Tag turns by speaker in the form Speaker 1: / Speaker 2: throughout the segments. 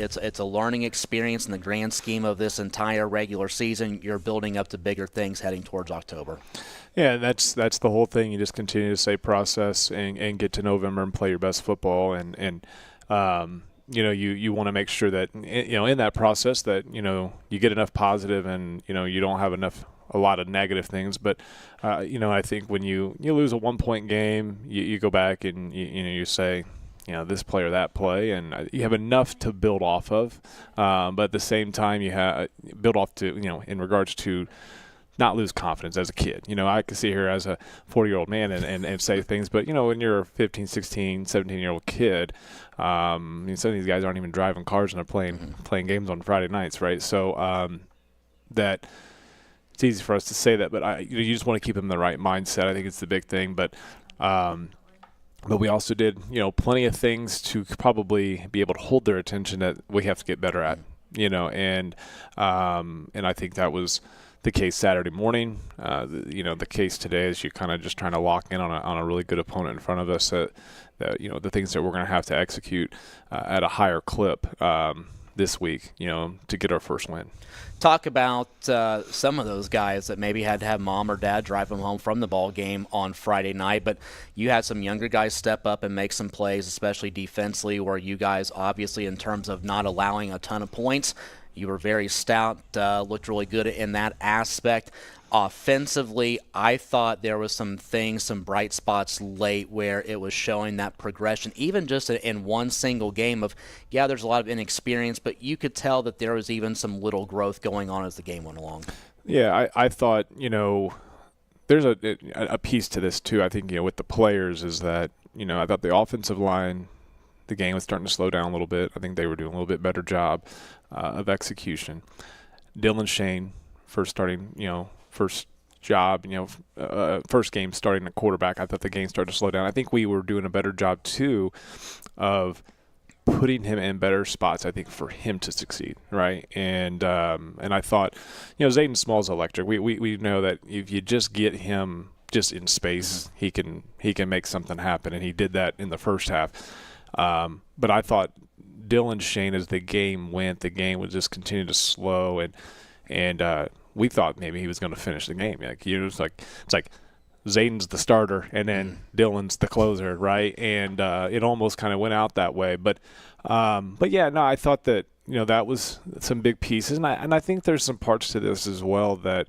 Speaker 1: it's a learning experience in the grand scheme of this entire regular season. You're building up to bigger things heading towards October.
Speaker 2: Yeah, that's the whole thing. You just continue to say process and get to November and play your best football, and you want to make sure that in that process that you get enough positive and you don't have a lot of negative things. But I think when you lose a 1-point game, you go back and you say, this play or that play, and you have enough to build off of. But at the same time, you have build off to in regards to not lose confidence as a kid. I can sit here as a 40-year-old man and say things, but, when you're a 15, 16, 17-year-old kid, some of these guys aren't even driving cars and they're playing games on Friday nights, right? So that it's easy for us to say that, but you just want to keep them in the right mindset. I think it's the big thing. But we also did, plenty of things to probably be able to hold their attention that we have to get better at, and I think that was the case Saturday morning. The case today is you kind of just trying to lock in on a really good opponent in front of us. That the things that we're going to have to execute at a higher clip this week, to get our first win.
Speaker 1: Talk about some of those guys that maybe had to have mom or dad drive them home from the ball game on Friday night, but you had some younger guys step up and make some plays, especially defensively, where you guys obviously in terms of not allowing a ton of points, you were very stout, looked really good in that aspect. Offensively, I thought there was some bright spots late where it was showing that progression, even just in one single game of, there's a lot of inexperience, but you could tell that there was even some little growth going on as the game went along.
Speaker 2: Yeah, I thought, there's a piece to this too. I think, with the players is that, I thought the offensive line, the game was starting to slow down a little bit. I think they were doing a little bit better job of execution. Dylan Shane, first job, first game starting at quarterback, I thought the game started to slow down. I think we were doing a better job too of putting him in better spots, I think, for him to succeed, right? And I thought, Zayden Small's electric. We know that if you just get him just in space, he can make something happen, and he did that in the first half. But I thought Dylan Shane, as the game went, the game would just continue to slow, and we thought maybe he was going to finish the game. It's like Zayden's the starter, and then Dylan's the closer, right? And it almost kind of went out that way. But yeah, no, I thought that that was some big pieces, and I think there's some parts to this as well that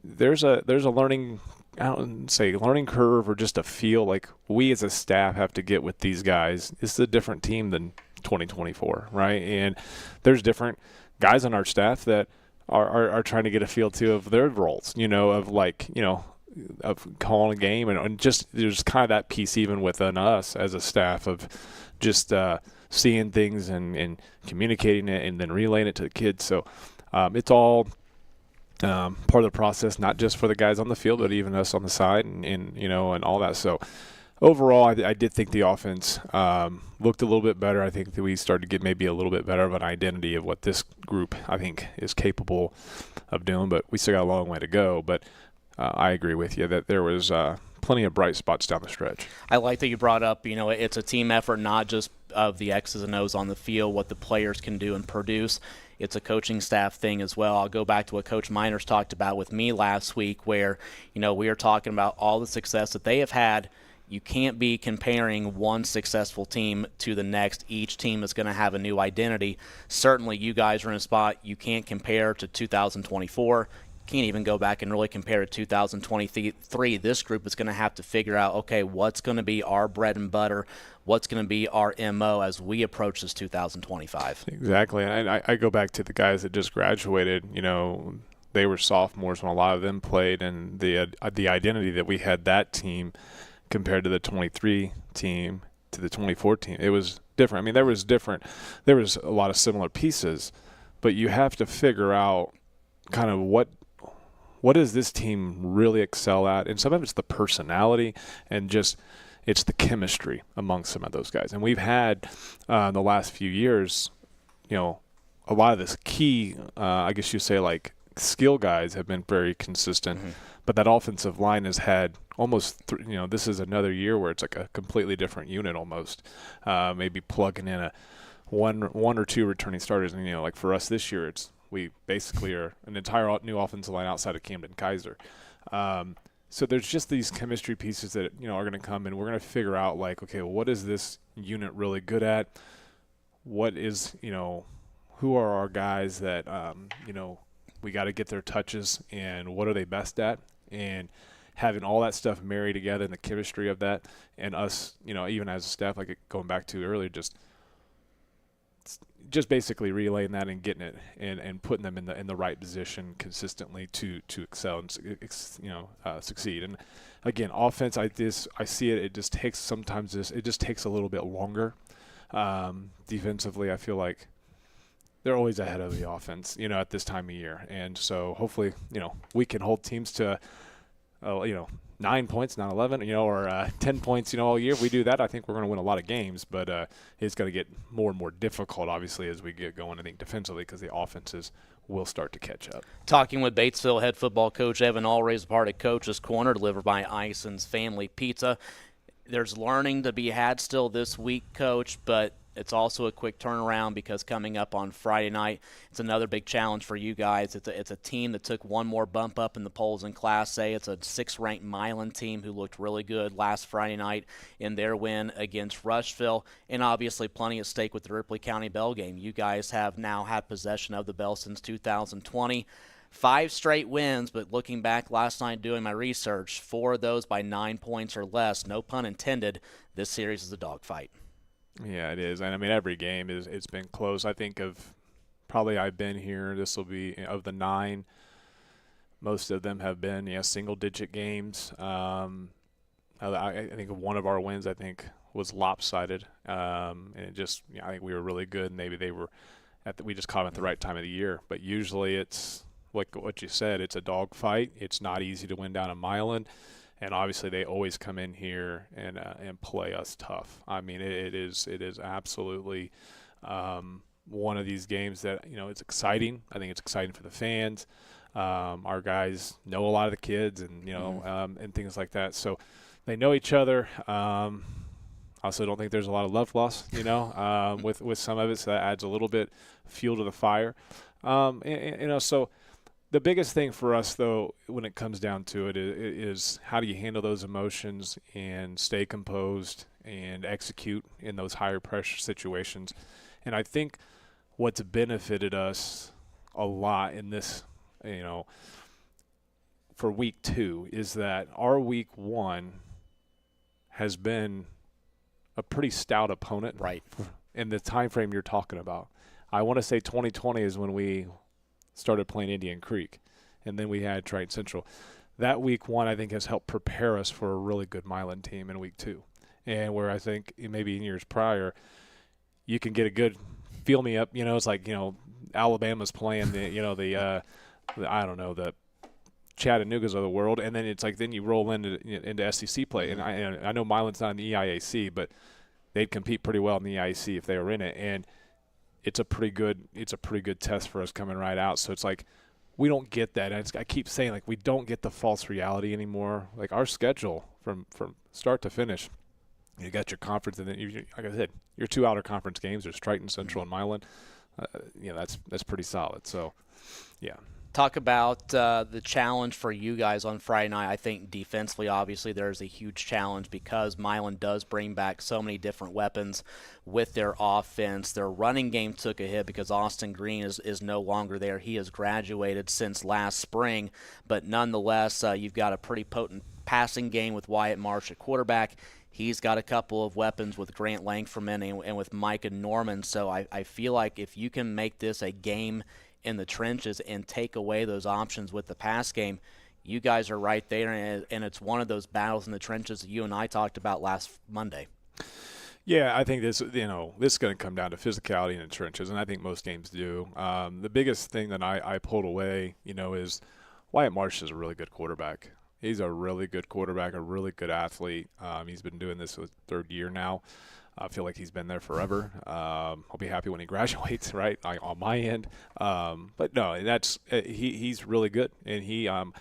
Speaker 2: there's a learning. I don't say learning curve or just a feel like we as a staff have to get with these guys. This is a different team than 2024, right? And there's different guys on our staff that are trying to get a feel too of their roles, of calling a game, and just there's kind of that piece even within us as a staff of just seeing things and communicating it and then relaying it to the kids. So it's all part of the process, not just for the guys on the field, but even us on the side and all that. So overall, I did think the offense looked a little bit better. I think that we started to get maybe a little bit better of an identity of what this group, I think, is capable of doing. But we still got a long way to go. But I agree with you that there was plenty of bright spots down the stretch.
Speaker 1: I like that you brought up, it's a team effort, not just of the X's and O's on the field, what the players can do and produce. It's a coaching staff thing as well. I'll go back to what Coach Miners talked about with me last week where, we were talking about all the success that they have had. You can't be comparing one successful team to the next. Each team is going to have a new identity. Certainly you guys are in a spot you can't compare to 2024. Can't even go back and really compare to 2023. This group is going to have to figure out, okay, what's going to be our bread and butter, what's going to be our MO as we approach this 2025.
Speaker 2: Exactly. And I go back to the guys that just graduated. They were sophomores when a lot of them played, and the identity that we had that team compared to the 23 team to the 24 team, it was different. I mean, there was a lot of similar pieces, but you have to figure out kind of what does this team really excel at? And some of it's the personality and just it's the chemistry among some of those guys. And we've had the last few years, a lot of this key, I guess you say like skill guys have been very consistent, but that offensive line has had almost, this is another year where it's like a completely different unit almost, maybe plugging in one or two returning starters. And, like for us this year, we basically are an entire new offensive line outside of Camden Kaiser. So there's just these chemistry pieces that, are going to come, and we're going to figure out, like, okay, well, what is this unit really good at? What is, who are our guys that, we got to get their touches, and what are they best at? And having all that stuff married together and the chemistry of that, and us, even as a staff, like going back to earlier, just basically relaying that and getting it and putting them in the right position consistently to excel and succeed. And again, offense, I see it. It just takes it just takes a little bit longer. Defensively, I feel like they're always ahead of the offense, at this time of year. And so hopefully, we can hold teams to 9 points, not 11, or 10 points, all year. If we do that, I think we're going to win a lot of games, but it's going to get more and more difficult, obviously, as we get going, I think, defensively, because the offenses will start to catch up.
Speaker 1: Talking with Batesville head football coach Evan Allray's part of Coach's Corner, delivered by Ison's Family Pizza. There's learning to be had still this week, Coach, but it's also a quick turnaround because coming up on Friday night, it's another big challenge for you guys. It's a team that took one more bump up in the polls in Class A. It's a 6th-ranked Milan team who looked really good last Friday night in their win against Rushville, and obviously plenty at stake with the Ripley County Bell game. You guys have now had possession of the Bell since 2020. 5 straight wins, but looking back last night doing my research, 4 of those by 9 points or less. No pun intended. This series is a dogfight.
Speaker 2: Yeah, it is. And, I mean, every game it's been close. I think probably I've been here, this will be of the 9, most of them have been, single-digit games. I think one of our wins, was lopsided. And it just, I think we were really good, and maybe they were we just caught them at the right time of the year. But usually it's, like what you said, it's a dogfight. It's not easy to win down a Milan. And obviously, they always come in here and play us tough. I mean, it is absolutely one of these games that it's exciting. I think it's exciting for the fans. Our guys know a lot of the kids, and and things like that. So they know each other. I also don't think there's a lot of love lost, with some of it. So that adds a little bit fuel to the fire. So. The biggest thing for us, though, when it comes down to it, is how do you handle those emotions and stay composed and execute in those higher pressure situations. And I think what's benefited us a lot in this, for week 2 is that our week 1 has been a pretty stout opponent.
Speaker 1: Right.
Speaker 2: In the time frame you're talking about. I want to say 2020 is when we started playing Indian Creek, and then we had Triton Central. That week 1, I think, has helped prepare us for a really good Milan team in week 2. And where I think maybe in years prior, you can get a good feel me up. It's like, Alabama's playing the Chattanoogas of the world, and then it's like then you roll into SEC play. And I know Milan's not in the EIAC, but they'd compete pretty well in the EIAC if they were in it. And it's a pretty good test for us coming right out. So it's like we don't get that. And I keep saying, like, we don't get the false reality anymore. Like, our schedule from start to finish, you got your conference, and then like I said, your 2 outer conference games. There's Triton Central and Milan. That's pretty solid. So, yeah.
Speaker 1: Talk about the challenge for you guys on Friday night. I think defensively, obviously, there's a huge challenge because Milan does bring back so many different weapons with their offense. Their running game took a hit because Austin Green is no longer there. He has graduated since last spring, but nonetheless, you've got a pretty potent passing game with Wyatt Marsh at quarterback. He's got a couple of weapons with Grant Langferman and with Micah Norman. So I feel like if you can make this a game in the trenches and take away those options with the pass game, you guys are right there, and it's one of those battles in the trenches that you and I talked about last Monday.
Speaker 2: Yeah, I think this is going to come down to physicality in the trenches, and I think most games do. The biggest thing that I pulled away, is Wyatt Marsh is a really good quarterback. He's a really good quarterback, a really good athlete. He's been doing this for 3rd year now. I feel like he's been there forever. I'll be happy when he graduates, right, on my end. But no, he's really good, and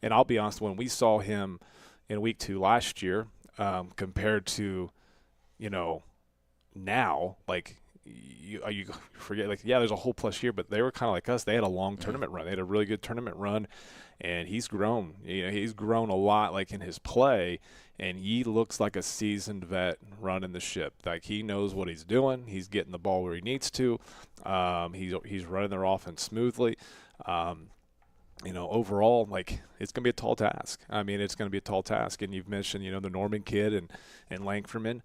Speaker 2: and I'll be honest, when we saw him in week 2 last year, compared to, now, like, you forget, like, yeah, there's a whole plus year, but they were kind of like us. They had a long tournament run. They had a really good tournament run, and he's grown. He's grown a lot, like, in his play, and he looks like a seasoned vet running the ship. Like, he knows what he's doing. He's getting the ball where he needs to. He's running their offense smoothly. Overall, like, it's going to be a tall task. I mean, it's going to be a tall task. And you've mentioned, the Norman kid and Langfordman.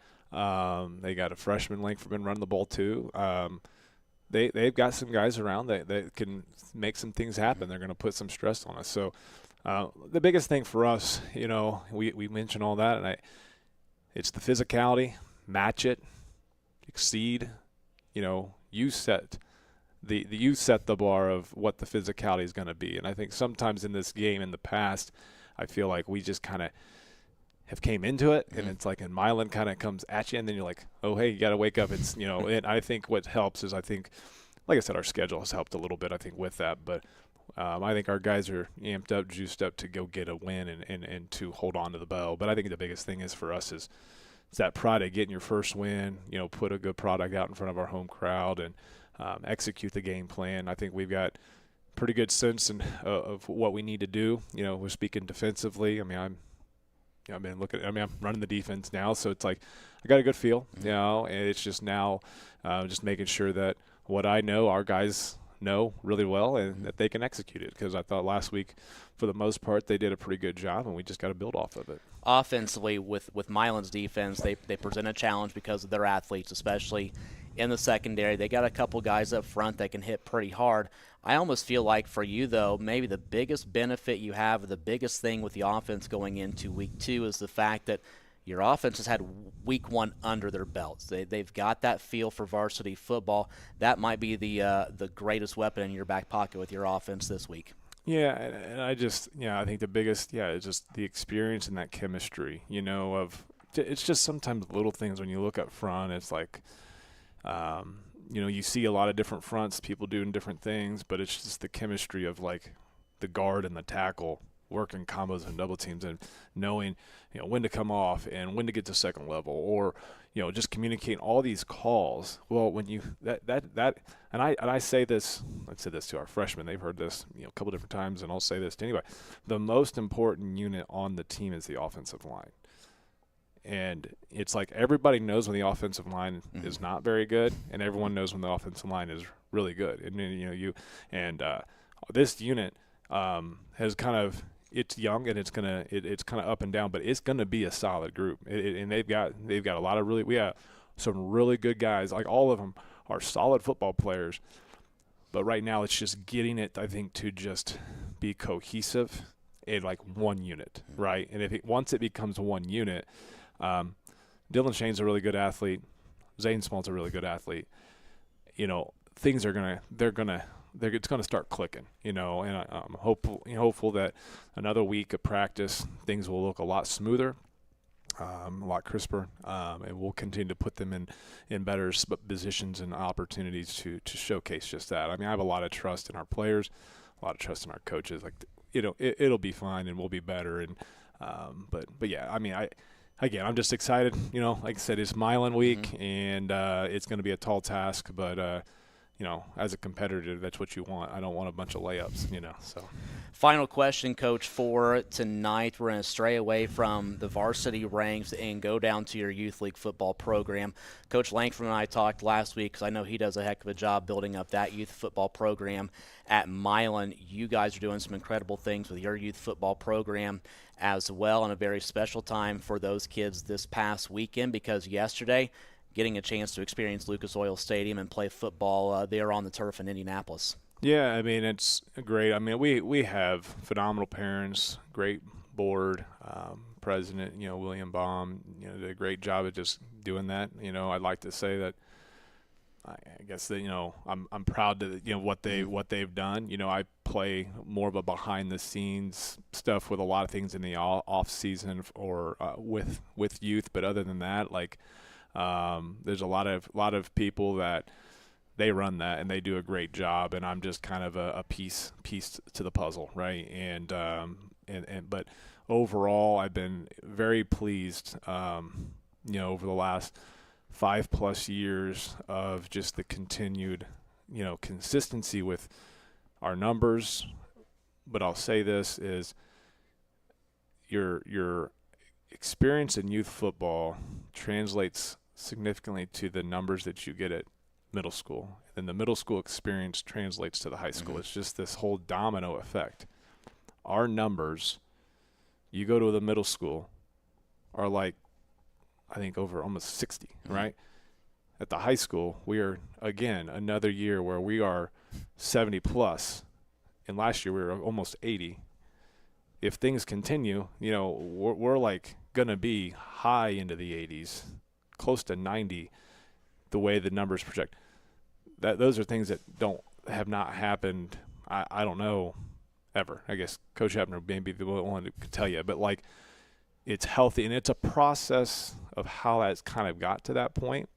Speaker 2: They got a freshman, Langfordman, running the ball too. They've got some guys around that can make some things happen. They're going to put some stress on us. So the biggest thing for us, we mentioned all that, and it's the physicality, match it, exceed. You set the bar of what the physicality is going to be. And I think sometimes in this game in the past, I feel like we just kind of have came into it, and it's like, and Milan kind of comes at you, and then you're like, oh, hey, you got to wake up. It's, and I think what helps is, I think, like I said, our schedule has helped a little bit, I think, with that. But I think our guys are amped up, juiced up to go get a win and to hold on to the bell. But I think the biggest thing is for us is that pride of getting your first win, put a good product out in front of our home crowd and execute the game plan. I think we've got pretty good sense of what we need to do. We're speaking defensively. I mean, I'm running the defense now, so it's like I got a good feel, and it's just now just making sure that what I know, our guys know really well, and that they can execute it, because I thought last week, for the most part, they did a pretty good job, and we just got to build off of it.
Speaker 1: Offensively, with Milan's defense, they present a challenge because of their athletes, especially in the secondary. They got a couple guys up front that can hit pretty hard. I almost feel like for you, though, maybe the biggest benefit you have, the biggest thing with the offense going into week 2 is the fact that your offense has had week 1 under their belts. They've got that feel for varsity football. That might be the greatest weapon in your back pocket with your offense this week.
Speaker 2: Yeah, and I think the biggest, is just the experience and that chemistry, it's just sometimes little things when you look up front. It's like, you see a lot of different fronts, people doing different things, but it's just the chemistry of, like, the guard and the tackle working combos and double teams and knowing, when to come off and when to get to second level, or, just communicating all these calls. Well, when you and I say this, I'd say this to our freshmen. They've heard this, a couple different times, and I'll say this to anybody. The most important unit on the team is the offensive line. And it's like everybody knows when the offensive line is not very good, and everyone knows when the offensive line is really good. And this unit has kind of, it's young, and it's kind of up and down, but it's gonna be a solid group. And they've got a lot of we have some really good guys. Like, all of them are solid football players. But right now, it's just getting it, I think, to just be cohesive in, like, one unit, right? And once it becomes one unit. Dylan Shane's a really good athlete. Zane Small's a really good athlete. Things are it's gonna start clicking. And I'm hopeful that another week of practice, things will look a lot smoother, a lot crisper, and we'll continue to put them in better positions and opportunities to showcase just that. I mean, I have a lot of trust in our players, a lot of trust in our coaches. Like, it'll be fine, and we'll be better. And but yeah, I mean, I'm just excited. Like I said, it's Milan week, and it's going to be a tall task. But, as a competitor, that's what you want. I don't want a bunch of layups, so.
Speaker 1: Final question, Coach, for tonight. We're going to stray away from the varsity ranks and go down to your youth league football program. Coach Langford and I talked last week, because I know he does a heck of a job building up that youth football program at Milan. You guys are doing some incredible things with your youth football program as well, and a very special time for those kids this past weekend, because yesterday, getting a chance to experience Lucas Oil Stadium and play football there on the turf in Indianapolis.
Speaker 2: Yeah, I mean, it's great. I mean, we have phenomenal parents, great board, president, William Baum, did a great job of just doing that. I'd like to say that I guess that I'm proud to what they've done. I play more of a behind the scenes stuff with a lot of things in the off season or with youth, but other than that, like there's a lot of people that they run that and they do a great job, and I'm just kind of a piece to the puzzle, right? And but overall, I've been very pleased. Over the last 5+ years of just the continued, consistency with our numbers. But I'll say this is your experience in youth football translates significantly to the numbers that you get at middle school. And the middle school experience translates to the high school. It's just this whole domino effect. Our numbers, you go to the middle school, are like, I think over almost 60, right? At the high school, we are, again, another year where we are 70 plus. And last year we were almost 80. If things continue, we're like going to be high into the 80s, close to 90, the way the numbers project. Those are things that have not happened, I don't know, ever. I guess Coach Hebner may be the one who could tell you. But, like, it's healthy, and it's a process of how that's kind of got to that point.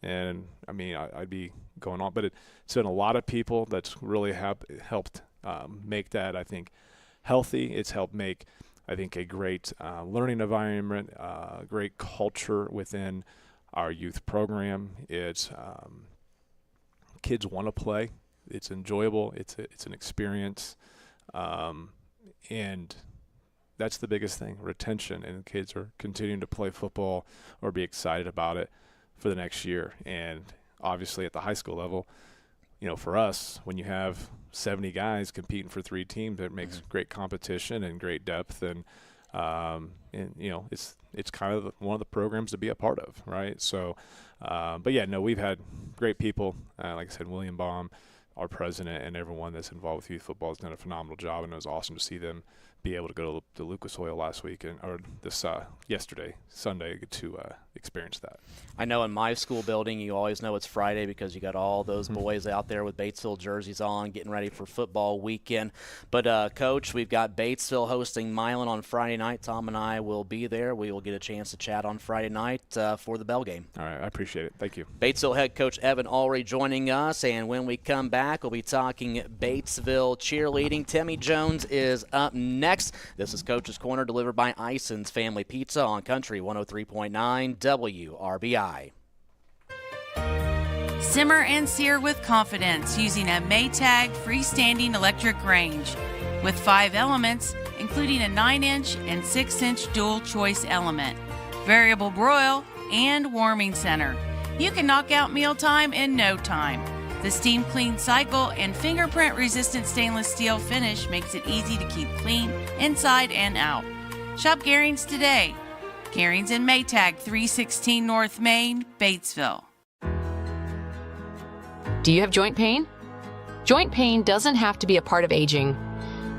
Speaker 2: And, I mean, I'd be going on. But it's been a lot of people that's really helped make that, I think, healthy. It's helped make, I think, a great learning environment, great culture within our youth program. It's kids want to play. It's enjoyable. It's an experience. And that's the biggest thing, retention. And kids are continuing to play football or be excited about it for the next year. And obviously at the high school level, for us, when you have 70 guys competing for 3 teams, it makes great competition and great depth. And it's kind of one of the programs to be a part of, right? So, but yeah, no, we've had great people. Like I said, William Baum, our president, and everyone that's involved with youth football has done a phenomenal job, and it was awesome to see them be able to go to Lucas Oil last week or yesterday, Sunday, to experience that.
Speaker 1: I know in my school building, you always know it's Friday because you got all those boys out there with Batesville jerseys on, getting ready for football weekend. But, Coach, we've got Batesville hosting Milan on Friday night. Tom and I will be there. We will get a chance to chat on Friday night for the bell game.
Speaker 2: All right, I appreciate it. Thank you.
Speaker 1: Batesville head coach Evan Ulrey joining us, and when we come back, we'll be talking Batesville cheerleading. Timmy Jones is up next. This is Coach's Corner, delivered by Ison's Family Pizza on Country 103.9 WRBI.
Speaker 3: Simmer and sear with confidence using a Maytag freestanding electric range with 5 elements, including a 9-inch and 6-inch dual-choice element, variable broil, and warming center. You can knock out mealtime in no time. The steam clean cycle and fingerprint-resistant stainless steel finish makes it easy to keep clean inside and out. Shop Garings today. Garings and Maytag, 316 North Main, Batesville.
Speaker 4: Do you have joint pain? Joint pain doesn't have to be a part of aging.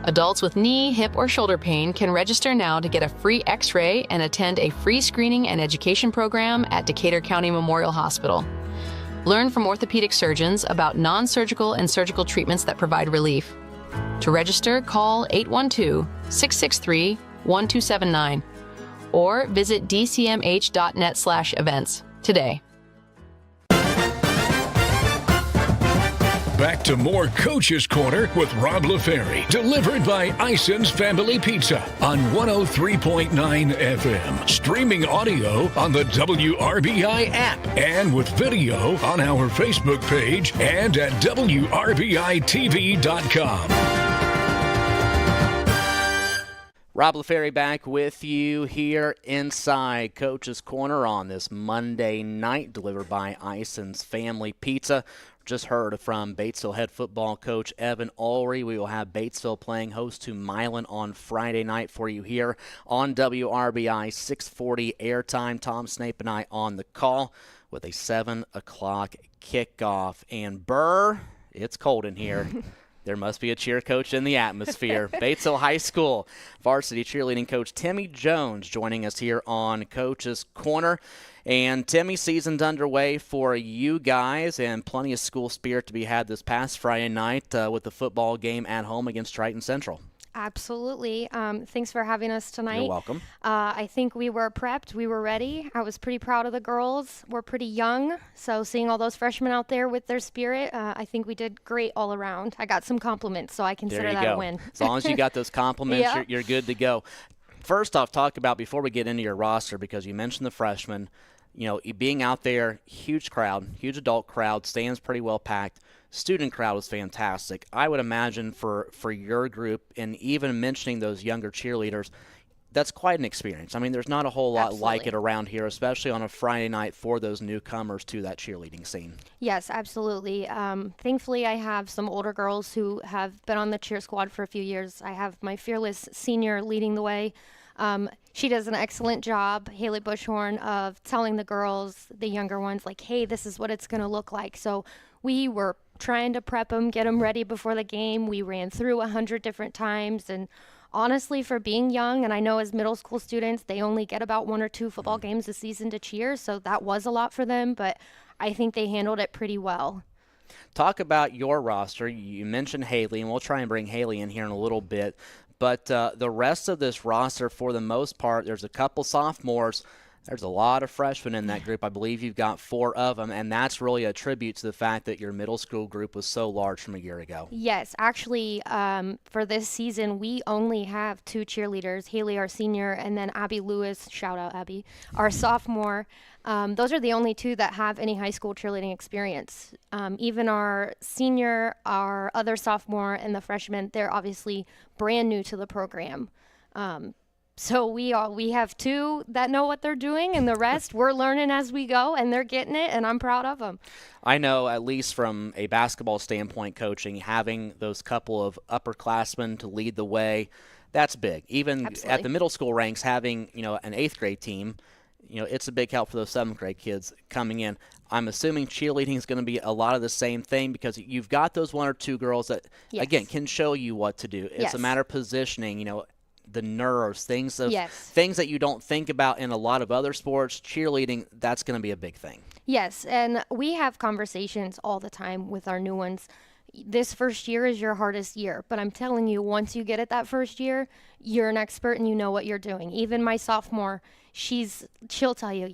Speaker 4: Adults with knee, hip, or shoulder pain can register now to get a free x-ray and attend a free screening and education program at Decatur County Memorial Hospital. Learn from orthopedic surgeons about non-surgical and surgical treatments that provide relief. To register, call 812-663-1279 or visit dcmh.net/events today.
Speaker 5: Back to more Coach's Corner with Rob LaFerry, delivered by Ison's Family Pizza on 103.9 FM. Streaming audio on the WRBI app and with video on our Facebook page and at WRBI-TV.com.
Speaker 1: Rob LaFerry back with you here inside Coach's Corner on this Monday night, delivered by Ison's Family Pizza. Just heard from Batesville head football coach Evan Ulrey. We will have Batesville playing host to Milan on Friday night for you here on WRBI 640 airtime. Tom Snape and I on the call with a 7 o'clock kickoff. And Burr, it's cold in here. There must be a cheer coach in the atmosphere. Batesville High School varsity cheerleading coach Timmy Jones joining us here on Coach's Corner. And Timmy, season's underway for you guys, and plenty of school spirit to be had this past Friday night with the football game at home against Triton Central.
Speaker 6: Absolutely. Thanks for having us tonight.
Speaker 1: You're welcome.
Speaker 6: I think we were prepped. We were ready. I was pretty proud of the girls. We're pretty young, so seeing all those freshmen out there with their spirit, I think we did great all around. I got some compliments, so I consider that a win.
Speaker 1: As long as you got those compliments,
Speaker 6: Yeah.
Speaker 1: you're good to go. First off, talk about, before we get into your roster, because you mentioned the freshmen, being out there, huge crowd, huge adult crowd, stands pretty well packed. Student crowd was fantastic. I would imagine for your group, and even mentioning those younger cheerleaders, that's quite an experience. I mean, there's not a whole lot like it around here, especially on a Friday night for those newcomers to that cheerleading scene.
Speaker 6: Yes, absolutely. Thankfully, I have some older girls who have been on the cheer squad for a few years. I have my fearless senior leading the way. She does an excellent job, Haley Bushhorn, of telling the girls, the younger ones, like, hey, this is what it's going to look like. So we were trying to prep them, get them ready before the game. We ran through 100 different times, and honestly, for being young, and I know as middle school students, they only get about 1 or 2 football games a season to cheer, so that was a lot for them, but I think they handled it pretty well.
Speaker 1: Talk about your roster. You mentioned Haley, and we'll try and bring Haley in here in a little bit, but the rest of this roster, for the most part, there's a couple sophomores. There's a lot of freshmen in that group. I believe you've got 4 of them, and that's really a tribute to the fact that your middle school group was so large from a year ago.
Speaker 6: Yes, actually, for this season, we only have 2 cheerleaders, Haley, our senior, and then Abby Lewis, shout out Abby, our sophomore. Those are the only 2 that have any high school cheerleading experience. Even our senior, our other sophomore, and the freshman, they're obviously brand new to the program. So we have 2 that know what they're doing, and the rest we're learning as we go, and they're getting it, and I'm proud of them.
Speaker 1: I know, at least from a basketball standpoint, coaching, having those couple of upperclassmen to lead the way, that's big. Even
Speaker 6: Absolutely.
Speaker 1: at the middle school ranks, having an 8th grade team, it's a big help for those 7th grade kids coming in. I'm assuming cheerleading is going to be a lot of the same thing, because you've got those 1 or 2 girls that, again, can show you what to do. It's a matter of positioning, the nerves, things that you don't think about in a lot of other sports. Cheerleading, that's going to be a big thing.
Speaker 6: Yes, and we have conversations all the time with our new ones. This first year is your hardest year, but I'm telling you, once you get it that first year, you're an expert and you know what you're doing. Even my sophomore, she'll tell you,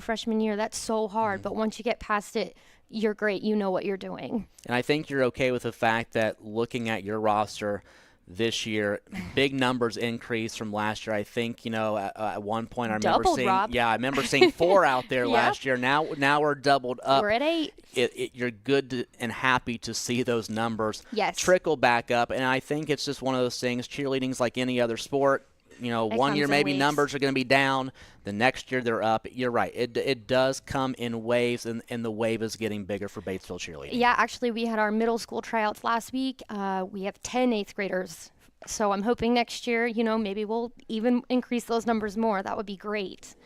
Speaker 6: freshman year, that's so hard, but once you get past it, you're great. You know what you're doing.
Speaker 1: And I think you're okay with the fact that looking at your roster this year, big numbers increase from last year. I think, at one point I remember seeing 4 out there last year. Now we're doubled up.
Speaker 6: We're at 8.
Speaker 1: You're good and happy to see those numbers trickle back up. And I think it's just one of those things. Cheerleading's like any other sport. One year maybe numbers are going to be down. The next year they're up. You're right. It does come in waves, and the wave is getting bigger for Batesville cheerleading.
Speaker 6: Yeah, actually, we had our middle school tryouts last week. We have 10 8th graders. So I'm hoping next year, maybe we'll even increase those numbers more. That would be great.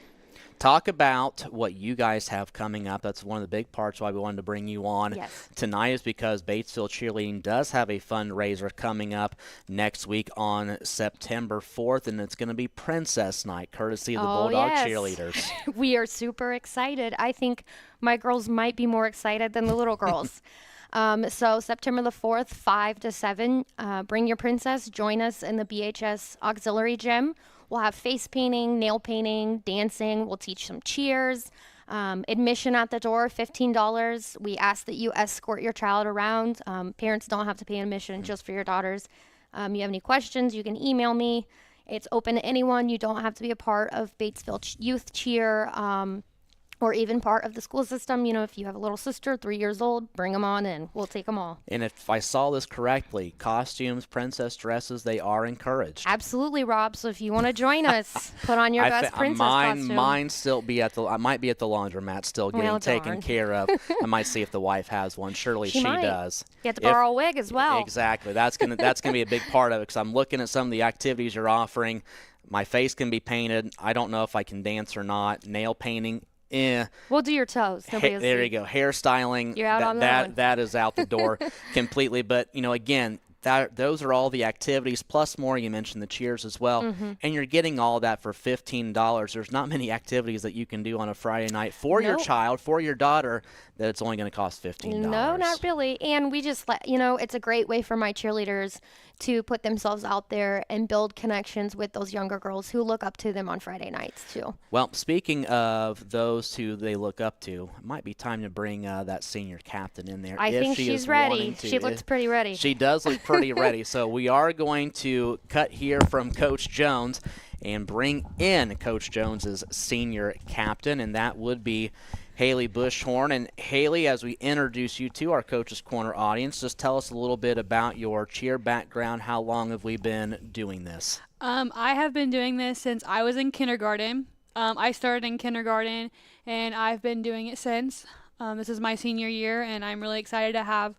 Speaker 1: Talk about what you guys have coming up. That's one of the big parts why we wanted to bring you on tonight, is because Batesville Cheerleading does have a fundraiser coming up next week on September 4th, and it's going to be Princess Night, courtesy of the Bulldog Cheerleaders.
Speaker 6: We are super excited. I think my girls might be more excited than the little girls. So September the 4th, 5 to 7, bring your princess. Join us in the BHS Auxiliary Gym. We'll have face painting, nail painting, dancing. We'll teach some cheers. Admission at the door, $15. We ask that you escort your child around. Parents don't have to pay admission, just for your daughters. You have any questions, you can email me. It's open to anyone. You don't have to be a part of Batesville Youth Cheer, or even part of the school system. If you have a little sister, 3 years old, bring them on in. We'll take them all.
Speaker 1: And if I saw this correctly, costumes, princess dresses, they are encouraged.
Speaker 6: Absolutely, Rob. So if you want to join us, put on your best princess costume.
Speaker 1: Mine still I might be at the laundromat still getting taken care of. I might see if the wife has one. Surely she does.
Speaker 6: You have to borrow a wig as well.
Speaker 1: Exactly. That's gonna be a big part of it, because I'm looking at some of the activities you're offering. My face can be painted. I don't know if I can dance or not. Nail painting.
Speaker 6: We'll do your toes.
Speaker 1: There you go. Hairstyling.
Speaker 6: You're out on that one.
Speaker 1: That is out the door completely. But again, those are all the activities plus more. You mentioned the cheers as well, and you're getting all that for $15. There's not many activities that you can do on a Friday night for your child, for your daughter, that it's only going to cost $15.
Speaker 6: No, not really. And we just it's a great way for my cheerleaders to put themselves out there and build connections with those younger girls who look up to them on Friday nights too.
Speaker 1: Well, speaking of those who they look up to, it might be time to bring that senior captain in there.
Speaker 6: I think she's ready. She looks pretty ready.
Speaker 1: She does look pretty ready. So we are going to cut here from Coach Jones and bring in Coach Jones's senior captain, and that would be Haley Bushhorn. And Haley, as we introduce you to our Coach's Corner audience, just tell us a little bit about your cheer background. How long have we been doing this?
Speaker 7: I have been doing this since I was in kindergarten. I started in kindergarten, and I've been doing it since. This is my senior year, and I'm really excited to have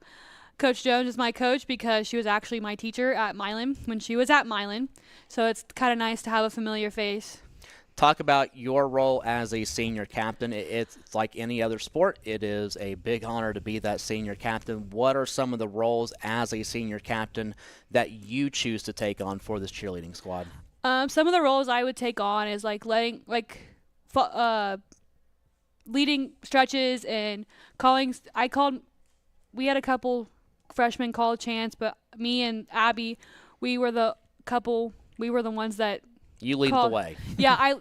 Speaker 7: Coach Jones as my coach because she was actually my teacher at Milan when she was at Milan. So it's kind of nice to have a familiar face.
Speaker 1: Talk about your role as a senior captain. It's like any other sport. It is a big honor to be that senior captain. What are some of the roles as a senior captain that you choose to take on for this cheerleading squad?
Speaker 7: Some of the roles I would take on is leading stretches and calling. We had a couple freshmen call a chance, but me and Abby, we were the ones that
Speaker 1: you lead the way.
Speaker 7: Yeah, I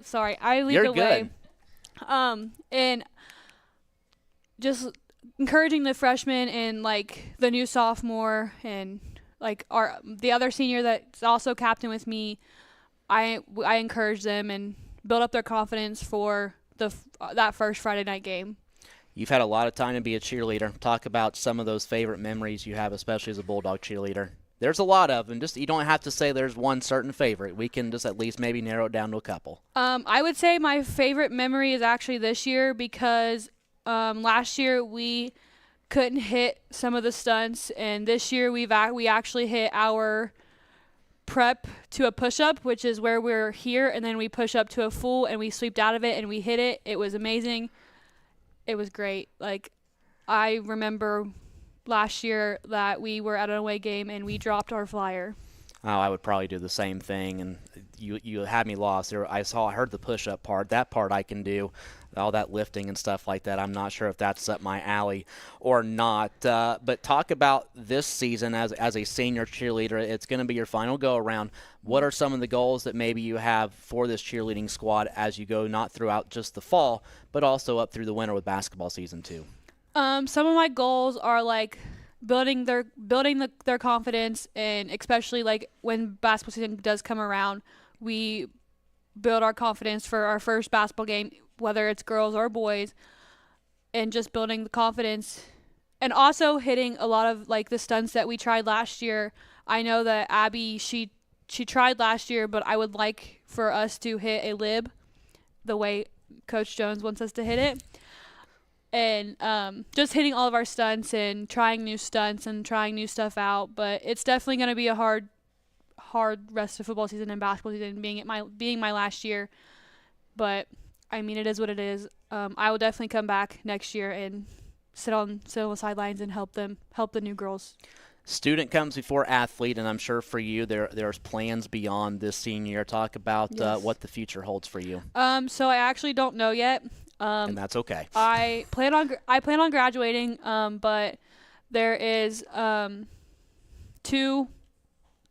Speaker 7: lead
Speaker 1: You're
Speaker 7: the way.
Speaker 1: good.
Speaker 7: And just encouraging the freshmen and like the new sophomore and like the other senior that's also captain with me. I encourage them and build up their confidence for that first Friday night game.
Speaker 1: You've had a lot of time to be a cheerleader. Talk about some of those favorite memories you have, especially as a Bulldog cheerleader. There's a lot of them. Just you don't have to say there's one certain favorite. We can just at least maybe narrow it down to a couple.
Speaker 7: I would say my favorite memory is actually this year because last year we couldn't hit some of the stunts, and this year we actually hit our prep to a push-up, which is where we're here, and then we push up to a full, and we sweeped out of it, and we hit it. It was amazing. It was great. Like, I remember last year that we were at an away game and we dropped our flyer.
Speaker 1: Oh, I would probably do the same thing, and you had me lost there. I heard the push-up part. That part I can do, all that lifting and stuff like that. I'm not sure if that's up my alley or not. But talk about this season as a senior cheerleader. It's going to be your final go-around. What are some of the goals that maybe you have for this cheerleading squad as you go not throughout just the fall, but also up through the winter with basketball season too?
Speaker 7: Some of my goals are like building their confidence, and especially like when basketball season does come around, we build our confidence for our first basketball game, whether it's girls or boys, and just building the confidence and also hitting a lot of like the stunts that we tried last year. I know that Abby, she tried last year, but I would like for us to hit a lib the way Coach Jones wants us to hit it. And just hitting all of our stunts and trying new stunts and trying new stuff out. But it's definitely going to be a hard rest of football season and basketball season being my last year. But, I mean, it is what it is. I will definitely come back next year and sit on the sidelines and help the new girls. Student
Speaker 1: comes before athlete, and I'm sure for you there's plans beyond this senior year. Talk about what the future holds for you.
Speaker 7: So I actually don't know yet.
Speaker 1: And that's okay.
Speaker 7: I plan on graduating, but there is 2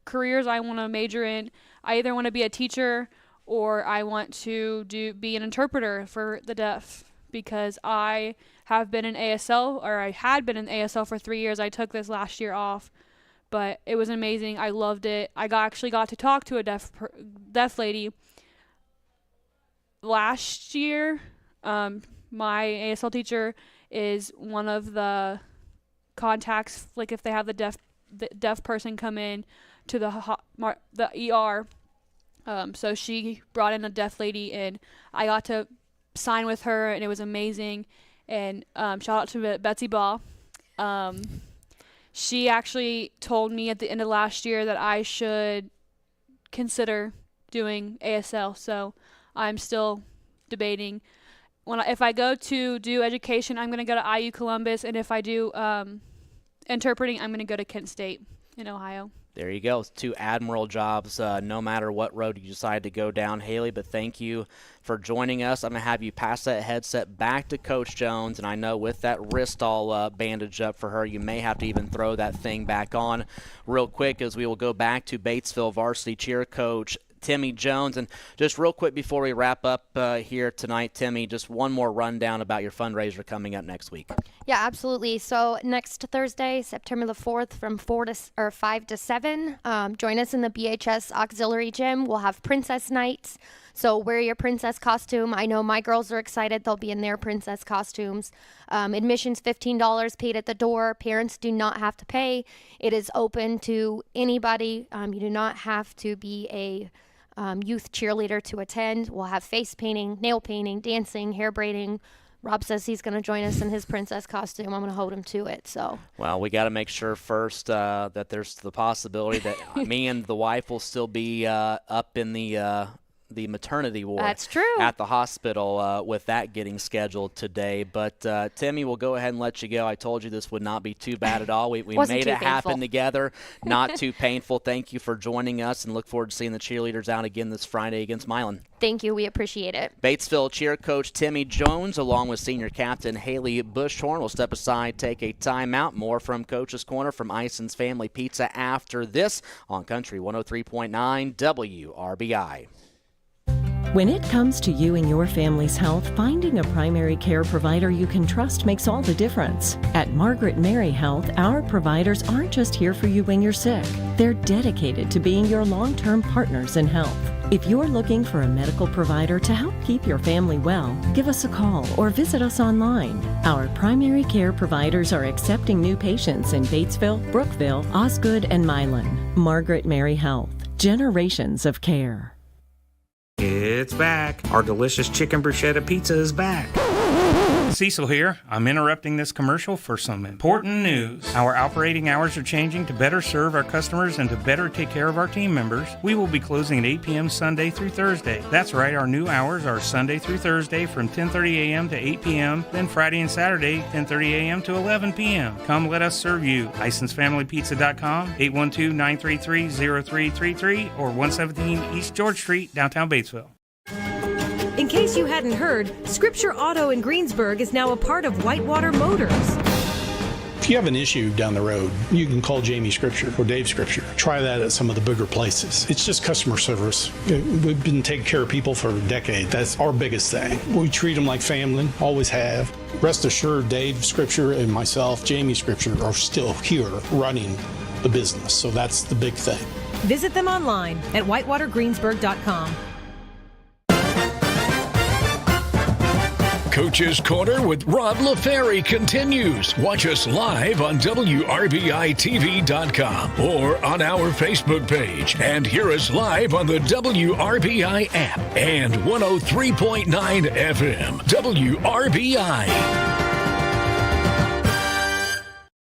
Speaker 7: careers I want to major in. I either want to be a teacher or I want to be an interpreter for the deaf, because I have been in ASL, or I had been in ASL for 3 years. I took this last year off, but it was amazing. I loved it. I actually got to talk to a deaf lady last year. My ASL teacher is one of the contacts, like if they have the deaf person come in to the ER. So she brought in a deaf lady, and I got to sign with her, and it was amazing. And shout out to Betsy Baugh. She actually told me at the end of last year that I should consider doing ASL. So I'm still debating. If I go to do education, I'm going to go to IU Columbus, and if I do interpreting, I'm going to go to Kent State. in Ohio.
Speaker 1: There you go. 2 Admiral jobs, no matter what road you decide to go down, Haley. But thank you for joining us. I'm going to have you pass that headset back to Coach Jones. And I know with that wrist all bandaged up for her, you may have to even throw that thing back on real quick, as we will go back to Batesville varsity cheer coach Timmy Jones. And just real quick before we wrap up here tonight, Timmy, just one more rundown about your fundraiser coming up next week.
Speaker 6: Yeah, absolutely. So next Thursday, September the 4th, from 5 to 7, join us in the BHS Auxiliary Gym. We'll have Princess Nights. So wear your princess costume. I know my girls are excited. They'll be in their princess costumes. Admission's $15 paid at the door. Parents do not have to pay. It is open to anybody. You do not have to be a youth cheerleader to attend. We'll have face painting, nail painting, dancing, hair braiding. Rob says he's going to join us in his princess costume. I'm going to hold him to it. So.
Speaker 1: Well, we got to make sure first that there's the possibility that me and the wife will still be up in the maternity ward.
Speaker 6: That's true.
Speaker 1: At the hospital with that getting scheduled today. But Timmy, we'll go ahead and let you go. I told you this would not be too bad at all. We made it happen together. Not too painful. Thank you for joining us, and look forward to seeing the cheerleaders out again this Friday against Milan.
Speaker 6: Thank you. We appreciate it.
Speaker 1: Batesville cheer coach Timmy Jones, along with senior captain Haley Bushhorn, will step aside, take a timeout. More from Coach's Corner from Ison's Family Pizza after this on Country 103.9 WRBI.
Speaker 8: When it comes to you and your family's health, finding a primary care provider you can trust makes all the difference. At Margaret Mary Health, our providers aren't just here for you when you're sick. They're dedicated to being your long-term partners in health. If you're looking for a medical provider to help keep your family well, give us a call or visit us online. Our primary care providers are accepting new patients in Batesville, Brookville, Osgood, and Milan. Margaret Mary Health. Generations of care.
Speaker 9: It's back. Our delicious chicken bruschetta pizza is back. Cecil here. I'm interrupting this commercial for some important news. Our operating hours are changing to better serve our customers and to better take care of our team members. We will be closing at 8 p.m. Sunday through Thursday. That's right, our new hours are Sunday through Thursday from 10:30 a.m. to 8 p.m., then Friday and Saturday 10:30 a.m. to 11 p.m. Come let us serve you. IsonsFamilyPizza.com, 812-933-0333, or 117 East George Street, downtown Batesville.
Speaker 10: In case you hadn't heard, Scripture Auto in Greensburg is now a part of Whitewater Motors.
Speaker 11: If you have an issue down the road, you can call Jamie Scripture or Dave Scripture. Try that at some of the bigger places. It's just customer service. We've been taking care of people for a decade. That's our biggest thing. We treat them like family, always have. Rest assured, Dave Scripture and myself, Jamie Scripture, are still here running the business. So that's the big thing.
Speaker 10: Visit them online at whitewatergreensburg.com.
Speaker 5: Coach's Corner with Rob LaFerry continues. Watch us live on WRBI-TV.com or on our Facebook page, and hear us live on the WRBI app and 103.9 FM WRBI.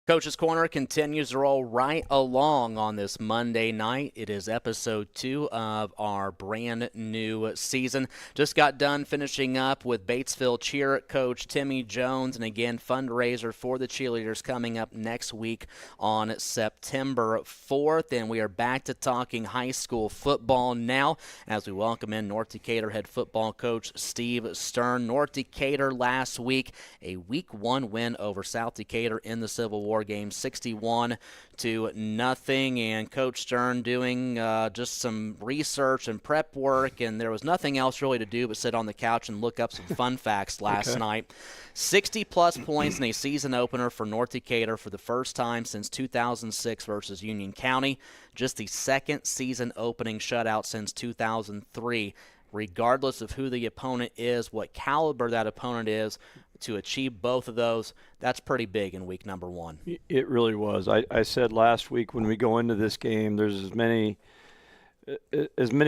Speaker 1: Coach's Corner continues to roll right along on this Monday night. It is episode 2 of our brand new season. Just got done finishing up with Batesville cheer coach Timmy Jones, and again, fundraiser for the cheerleaders coming up next week on September 4th. And we are back to talking high school football now as we welcome in North Decatur head football coach Steve Stern. North Decatur last week, a week 1 win over South Decatur in the Civil War game, 61-0, and Coach Stern doing just some research and prep work, and there was nothing else really to do but sit on the couch and look up some fun facts last night. 60-plus points in a season opener for North Decatur for the first time since 2006 versus Union County, just the second season opening shutout since 2003. Regardless of who the opponent is, what caliber that opponent is, to achieve both of those, that's pretty big in week number 1.
Speaker 12: It really was. I said last week when we go into this game, there's as many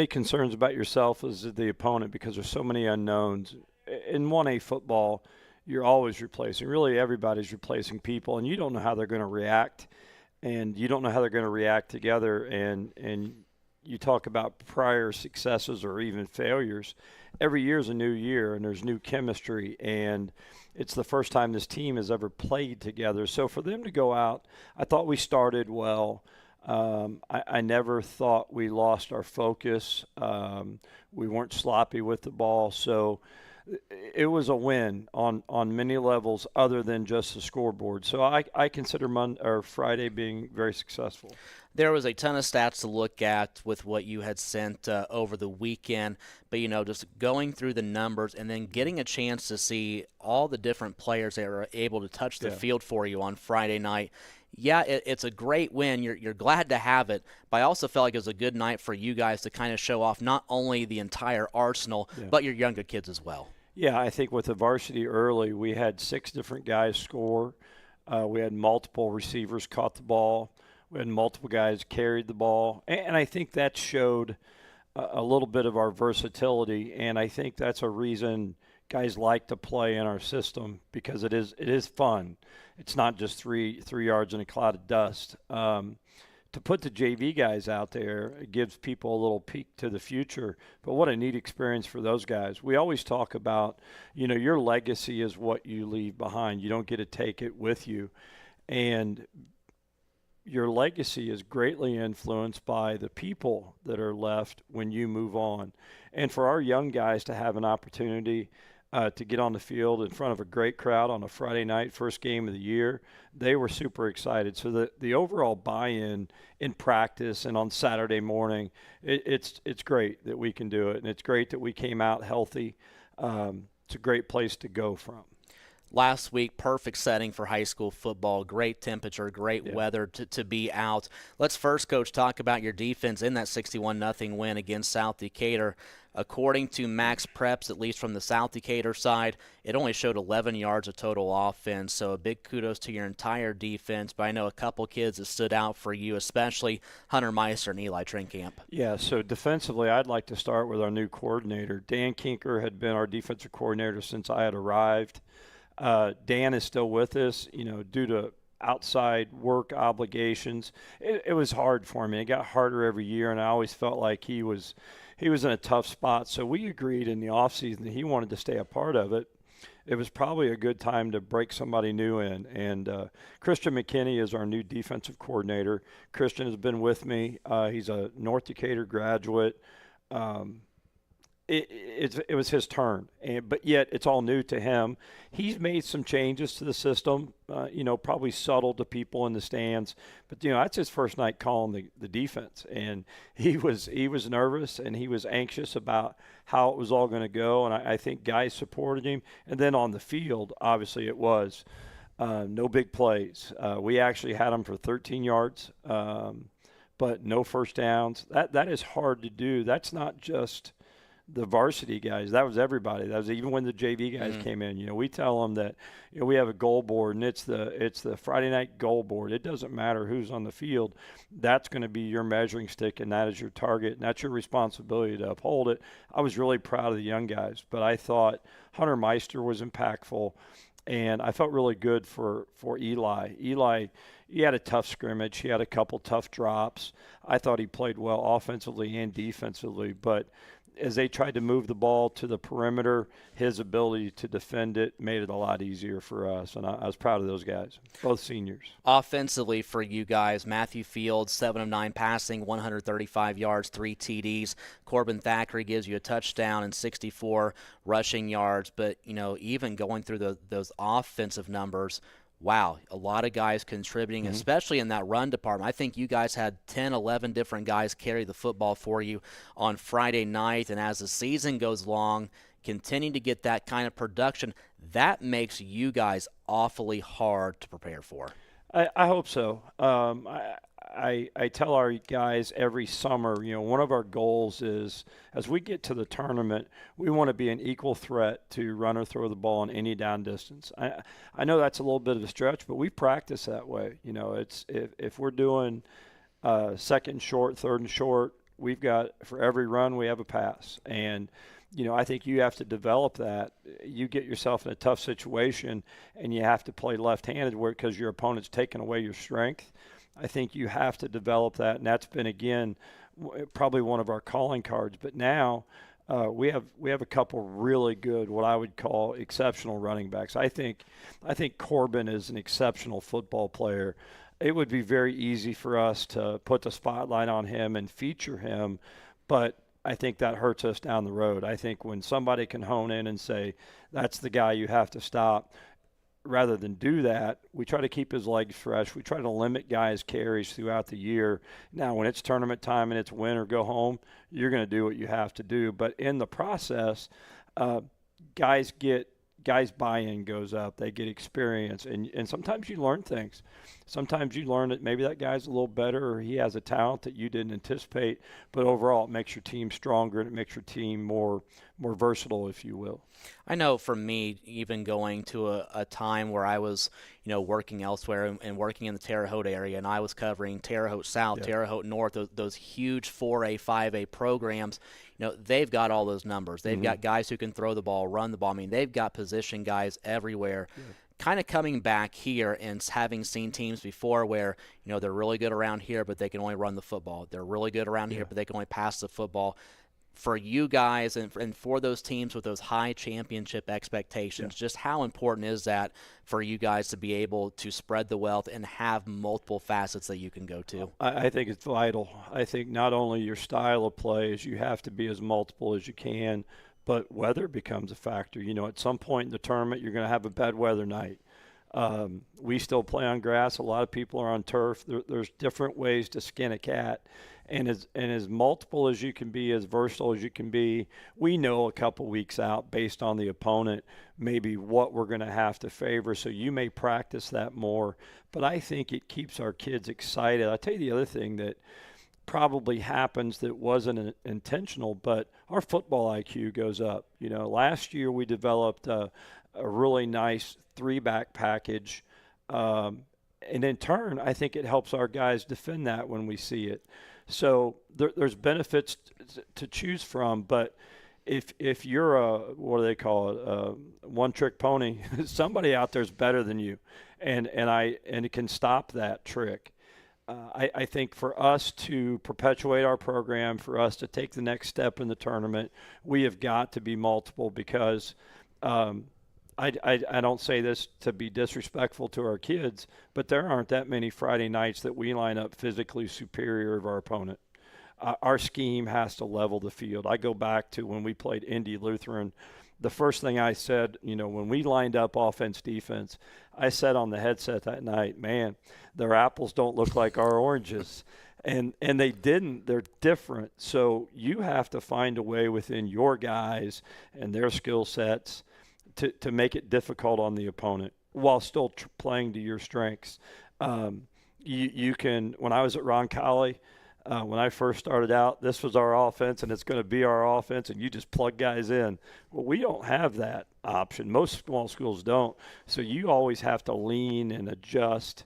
Speaker 12: concerns about yourself as the opponent because there's so many unknowns. In 1A football, you're always replacing. Really, everybody's replacing people, and you don't know how they're going to react, and you don't know how they're going to react together. And you talk about prior successes or even failures. Every year is a new year, and there's new chemistry, and it's the first time this team has ever played together. So for them to go out, I thought we started well. I never thought we lost our focus. We weren't sloppy with the ball. So it was a win on many levels other than just the scoreboard. So I consider Friday being very successful.
Speaker 1: There was a ton of stats to look at with what you had sent over the weekend, but just going through the numbers and then getting a chance to see all the different players that were able to touch the field for you on Friday night. Yeah, it's a great win. You're glad to have it, but I also felt like it was a good night for you guys to kind of show off not only the entire arsenal, but your younger kids as well.
Speaker 12: Yeah, I think with the varsity early, we had 6 different guys score. We had multiple receivers caught the ball. We had multiple guys carried the ball. And I think that showed a little bit of our versatility. And I think that's a reason guys like to play in our system, because it is fun. It's not just three yards in a cloud of dust. To put the JV guys out there, it gives people a little peek to the future. But what a neat experience for those guys. We always talk about, your legacy is what you leave behind. You don't get to take it with you. And your legacy is greatly influenced by the people that are left when you move on. And for our young guys to have an opportunity to get on the field in front of a great crowd on a Friday night, first game of the year, they were super excited. So the overall buy-in in practice and on Saturday morning, it's great that we can do it, and it's great that we came out healthy. It's a great place to go from.
Speaker 1: Last week, perfect setting for high school football, great temperature, great weather to be out. Let's first, Coach, talk about your defense in that 61-0 win against South Decatur. According to Max Preps, at least from the South Decatur side, it only showed 11 yards of total offense, so a big kudos to your entire defense. But I know a couple kids that stood out for you, especially Hunter Meister and Eli Trinkamp.
Speaker 12: Yeah, so defensively, I'd like to start with our new coordinator. Dan Kinker had been our defensive coordinator since I had arrived. Dan is still with us, due to outside work obligations. It was hard for me. It got harder every year, and I always felt like he was in a tough spot. So we agreed in the offseason that he wanted to stay a part of it. It was probably a good time to break somebody new in. And Christian McKinney is our new defensive coordinator. Christian has been with me. He's a North Decatur graduate. It was his turn, but yet it's all new to him. He's made some changes to the system, probably subtle to people in the stands. But that's his first night calling the defense, and he was nervous and he was anxious about how it was all going to go. And I think guys supported him. And then on the field, obviously it was no big plays. We actually had him for 13 yards, but no first downs. That is hard to do. That's not just the varsity guys. That was everybody. That was even when the JV guys came in. We tell them that we have a goal board, and it's the Friday night goal board. It doesn't matter who's on the field. That's going to be your measuring stick, and that is your target, and that's your responsibility to uphold it. I was really proud of the young guys, but I thought Hunter Meister was impactful, and I felt really good for Eli. Eli, he had a tough scrimmage. He had a couple tough drops. I thought he played well offensively and defensively, but as they tried to move the ball to the perimeter, his ability to defend it made it a lot easier for us, and I was proud of those guys, both seniors.
Speaker 1: Offensively for you guys, Matthew Fields, 7 of 9 passing, 135 yards, 3 TDs. Corbin Thackeray gives you a touchdown and 64 rushing yards. But, even going through those offensive numbers, wow, a lot of guys contributing, especially in that run department. I think you guys had 10, 11 different guys carry the football for you on Friday night. And as the season goes along, continue to get that kind of production. That makes you guys awfully hard to prepare for.
Speaker 12: I hope so. I tell our guys every summer, one of our goals is as we get to the tournament, we want to be an equal threat to run or throw the ball on any down distance. I know that's a little bit of a stretch, but we practice that way. It's if we're doing second and short, third and short, we've got for every run we have a pass. And I think you have to develop that. You get yourself in a tough situation and you have to play left-handed because your opponent's taking away your strength. I think you have to develop that, and that's been, again, probably one of our calling cards. But now we have a couple really good, what I would call exceptional running backs. I think Corbin is an exceptional football player. it would be very easy for us to put the spotlight on him and feature him, but I think that hurts us down the road. I think when somebody can hone in and say, that's the guy you have to stop, rather than do that, we try to keep his legs fresh. We try to limit guys' carries throughout the year. Now, when it's tournament time and it's win or go home, you're going to do what you have to do. But in the process, guys' buy-in goes up. They get experience, and sometimes you learn things. Sometimes you learn that maybe that guy's a little better or he has a talent that you didn't anticipate, but overall it makes your team stronger and it makes your team more versatile, if you will.
Speaker 1: I know for me, even going to a time where I was, working elsewhere and working in the Terre Haute area, and I was covering Terre Haute South, Terre Haute North, those huge 4A, 5A programs, they've got all those numbers. They've got guys who can throw the ball, run the ball. I mean, they've got position guys everywhere. Yeah. Kind of coming back here and having seen teams before where, they're really good around here, but they can only run the football. They're really good around here, but they can only pass the football. For you guys and for those teams with those high championship expectations, just how important is that for you guys to be able to spread the wealth and have multiple facets that you can go to?
Speaker 12: I think it's vital. I think not only your style of play is you have to be as multiple as you can, but weather becomes a factor. At some point in the tournament, you're going to have a bad weather night. We still play on grass. A lot of people are on turf. There's different ways to skin a cat. And as multiple as you can be, as versatile as you can be, we know a couple weeks out based on the opponent maybe what we're going to have to favor. So you may practice that more. But I think it keeps our kids excited. I'll tell you the other thing that probably happens that wasn't intentional, but our football IQ goes up. Last year we developed a really nice 3-back package. And in turn, I think it helps our guys defend that when we see it. So there's benefits to choose from, but if you're a, what do they call it, a one-trick pony, somebody out there is better than you, and it can stop that trick. I think for us to perpetuate our program, for us to take the next step in the tournament, we have got to be multiple because I don't say this to be disrespectful to our kids, but there aren't that many Friday nights that we line up physically superior of our opponent. Our scheme has to level the field. I go back to when we played Indy Lutheran. The first thing I said, when we lined up offense, defense, I said on the headset that night, man, their apples don't look like our oranges. And they didn't. They're different. So you have to find a way within your guys and their skill sets to make it difficult on the opponent while still playing to your strengths. You can, when I was at Roncalli, when I first started out, this was our offense and it's going to be our offense and you just plug guys in. Well, we don't have that option. Most small schools don't. So you always have to lean and adjust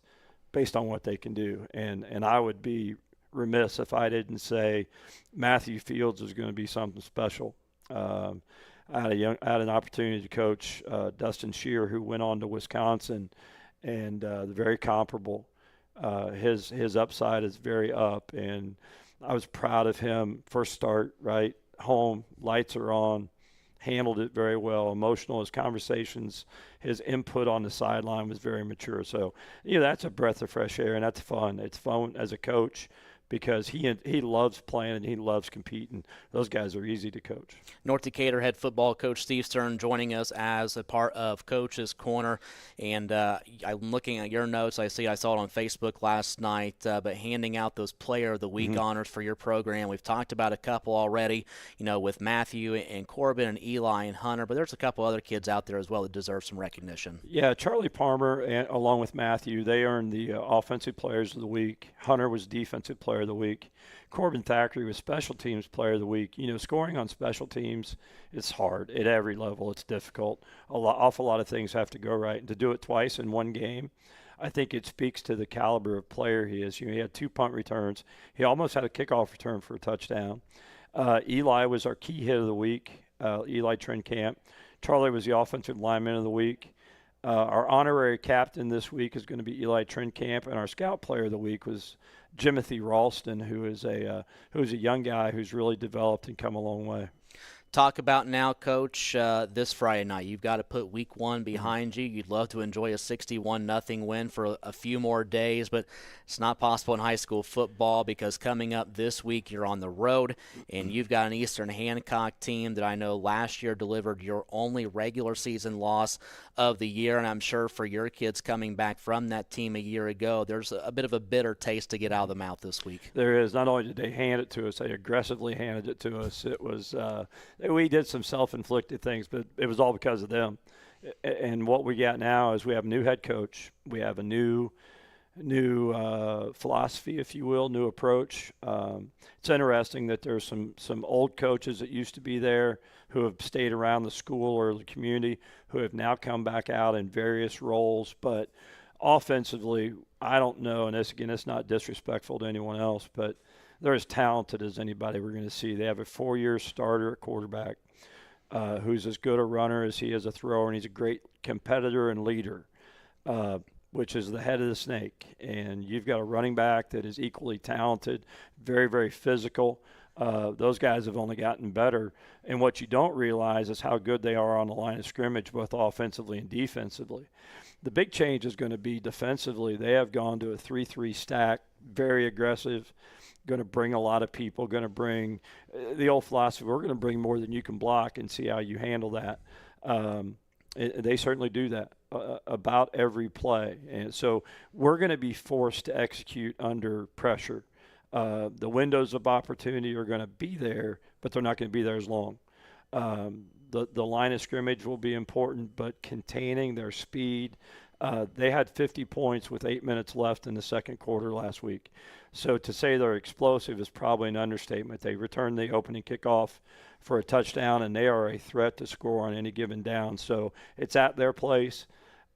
Speaker 12: based on what they can do. And I would be remiss if I didn't say Matthew Fields is going to be something special. I had an opportunity to coach Dustin Shear, who went on to Wisconsin, and very comparable. His upside is very up, and I was proud of him. First start, right, home, lights are on, handled it very well, emotional. His conversations, his input on the sideline was very mature. So, that's a breath of fresh air, and that's fun. It's fun as a coach because he loves playing and he loves competing. Those guys are easy to coach.
Speaker 1: North Decatur head football coach Steve Stern joining us as a part of Coach's Corner. And I'm looking at your notes. I saw it on Facebook last night, but handing out those Player of the Week honors for your program. We've talked about a couple already, with Matthew and Corbin and Eli and Hunter, but there's a couple other kids out there as well that deserve some recognition.
Speaker 12: Yeah, Charlie Palmer, along with Matthew, they earned the Offensive Players of the Week. Hunter was Defensive Player of the Week. Corbin Thackeray was Special Teams Player of the Week. Scoring on special teams is hard at every level. It's difficult. Awful lot of things have to go right. And to do it twice in one game, I think it speaks to the caliber of player he is. He had 2 punt returns. He almost had a kickoff return for a touchdown. Eli was our key hit of the week, Eli Trinkamp. Charlie was the Offensive Lineman of the Week. Our honorary captain this week is going to be Eli Trinkamp, and our Scout Player of the Week was Jimothy Ralston, who is a young guy who's really developed and come a long way.
Speaker 1: talk about now, Coach, this Friday night. You've got to put week one behind you. You'd love to enjoy a 61-0 win for a few more days, but it's not possible in high school football because coming up this week you're on the road, and you've got an Eastern Hancock team that I know last year delivered your only regular season loss of the year, and I'm sure for your kids coming back from that team a year ago, there's a bit of a bitter taste to get out of the mouth this week.
Speaker 12: There is. Not only did they hand it to us, they aggressively handed it to us. It was we did some self-inflicted things, but it was all because of them. And what we got now is we have a new head coach. We have a new philosophy, if you will, new approach. It's interesting that there's some old coaches that used to be there who have stayed around the school or the community who have now come back out in various roles. But offensively, I don't know, and this, again, it's not disrespectful to anyone else, but they're as talented as anybody we're going to see. They have a 4-year starter at quarterback who's as good a runner as he is a thrower, and he's a great competitor and leader, which is the head of the snake. And you've got a running back that is equally talented, very, very physical. Those guys have only gotten better. And what you don't realize is how good they are on the line of scrimmage, both offensively and defensively. The big change is going to be defensively. They have gone to a 3-3 stack, very aggressive, going to bring a lot of people, going to bring the old philosophy, we're going to bring more than you can block and see how you handle that. They certainly do that about every play. And so we're going to be forced to execute under pressure. The windows of opportunity are going to be there, but they're not going to be there as long. The line of scrimmage will be important, but containing their speed. They had 50 points with 8 minutes left in the second quarter last week. So to say they're explosive is probably an understatement. They returned the opening kickoff for a touchdown, and they are a threat to score on any given down. So it's at their place.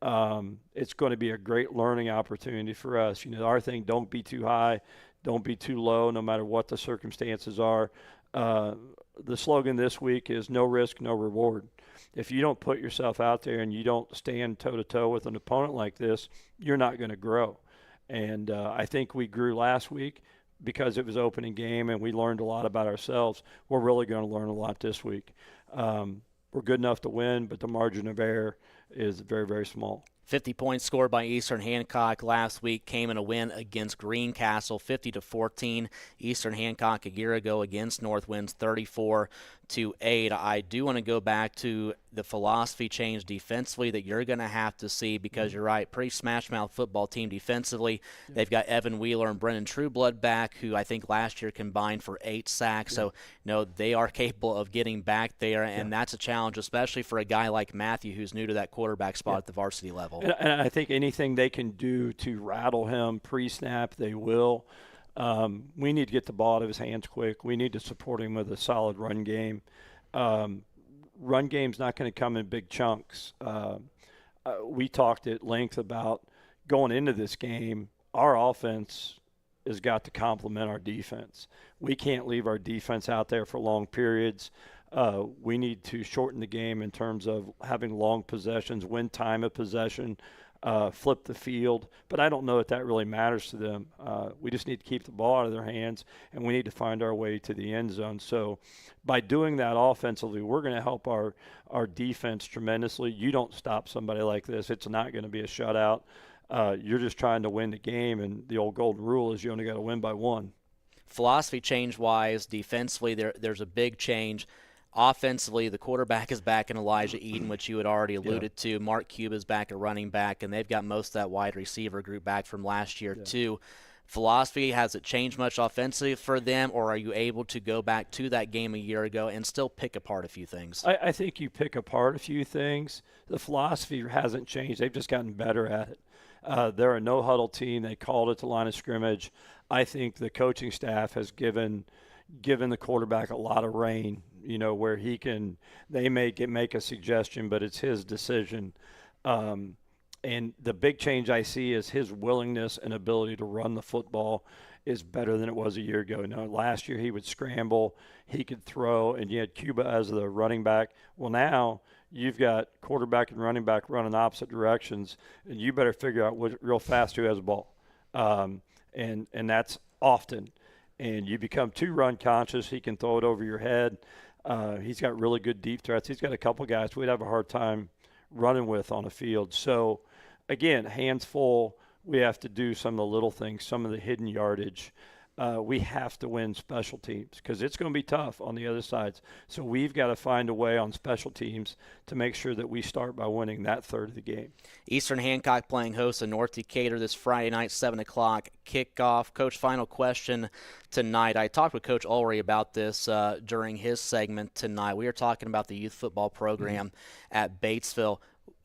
Speaker 12: It's going to be a great learning opportunity for us. You know, our thing, don't be too high, don't be too low, no matter what the circumstances are. The slogan this week is no risk, no reward. If you don't put yourself out there and you don't stand toe-to-toe with an opponent like this, you're not going to grow. And I think we grew last week because it was opening game and we learned a lot about ourselves. We're really going to learn a lot this week. We're good enough to win, but the margin of error is very, very small.
Speaker 1: 50 points scored by Eastern Hancock last week came in a win against Greencastle, 50-14. Eastern Hancock a year ago against North wins 34-8. I do want to go back to the philosophy change defensively that you're going to have to see because you're right, pretty smash-mouth football team defensively. Yeah. They've got Evan Wheeler and Brennan Trueblood back, who I think last year combined for 8 sacks. Yeah. So, you know, they are capable of getting back there, and that's a challenge, especially for a guy like Matthew who's new to that quarterback spot at the varsity level.
Speaker 12: And I think anything they can do to rattle him pre-snap, they will. We need to get the ball out of his hands quick. We need to support him with a solid run game. Run game's not going to come in big chunks. We talked at length about going into this game, our offense has got to complement our defense. We can't leave our defense out there for long periods. We need to shorten the game in terms of having long possessions, win time of possession, flip the field. But I don't know if that really matters to them. We just need to keep the ball out of their hands, and we need to find our way to the end zone. So by doing that offensively, we're going to help our defense tremendously. You don't stop somebody like this. It's not going to be a shutout. You're just trying to win the game, and the old golden rule is you only got to win by 1.
Speaker 1: Philosophy change-wise, defensively, there's a big change. Offensively, the quarterback is back in Elijah Eden, which you had already alluded to. Mark Cuba is back at running back, and they've got most of that wide receiver group back from last year too. Philosophy, has it changed much offensively for them, or are you able to go back to that game a year ago and still pick apart a few things?
Speaker 12: I think you pick apart a few things. The philosophy hasn't changed. They've just gotten better at it. They're a no-huddle team. They called it the line of scrimmage. I think the coaching staff has given the quarterback a lot of reign, you know, where they make a suggestion, but it's his decision. And the big change I see is his willingness and ability to run the football is better than it was a year ago. You know, last year he would scramble, he could throw, and you had Cuba as the running back. Well, now you've got quarterback and running back running opposite directions, and you better figure out real fast who has the ball. And that's often. And you become too run conscious. He can throw it over your head. He's got really good deep threats. He's got a couple guys we'd have a hard time running with on the field. So, again, hands full. We have to do some of the little things, some of the hidden yardage. We have to win special teams because it's going to be tough on the other sides. So we've got to find a way on special teams to make sure that we start by winning that third of the game.
Speaker 1: Eastern Hancock playing host to North Decatur this Friday night, 7 o'clock kickoff. Coach, final question tonight. I talked with Coach Ulrey about this during his segment tonight. We were talking about the youth football program at Batesville.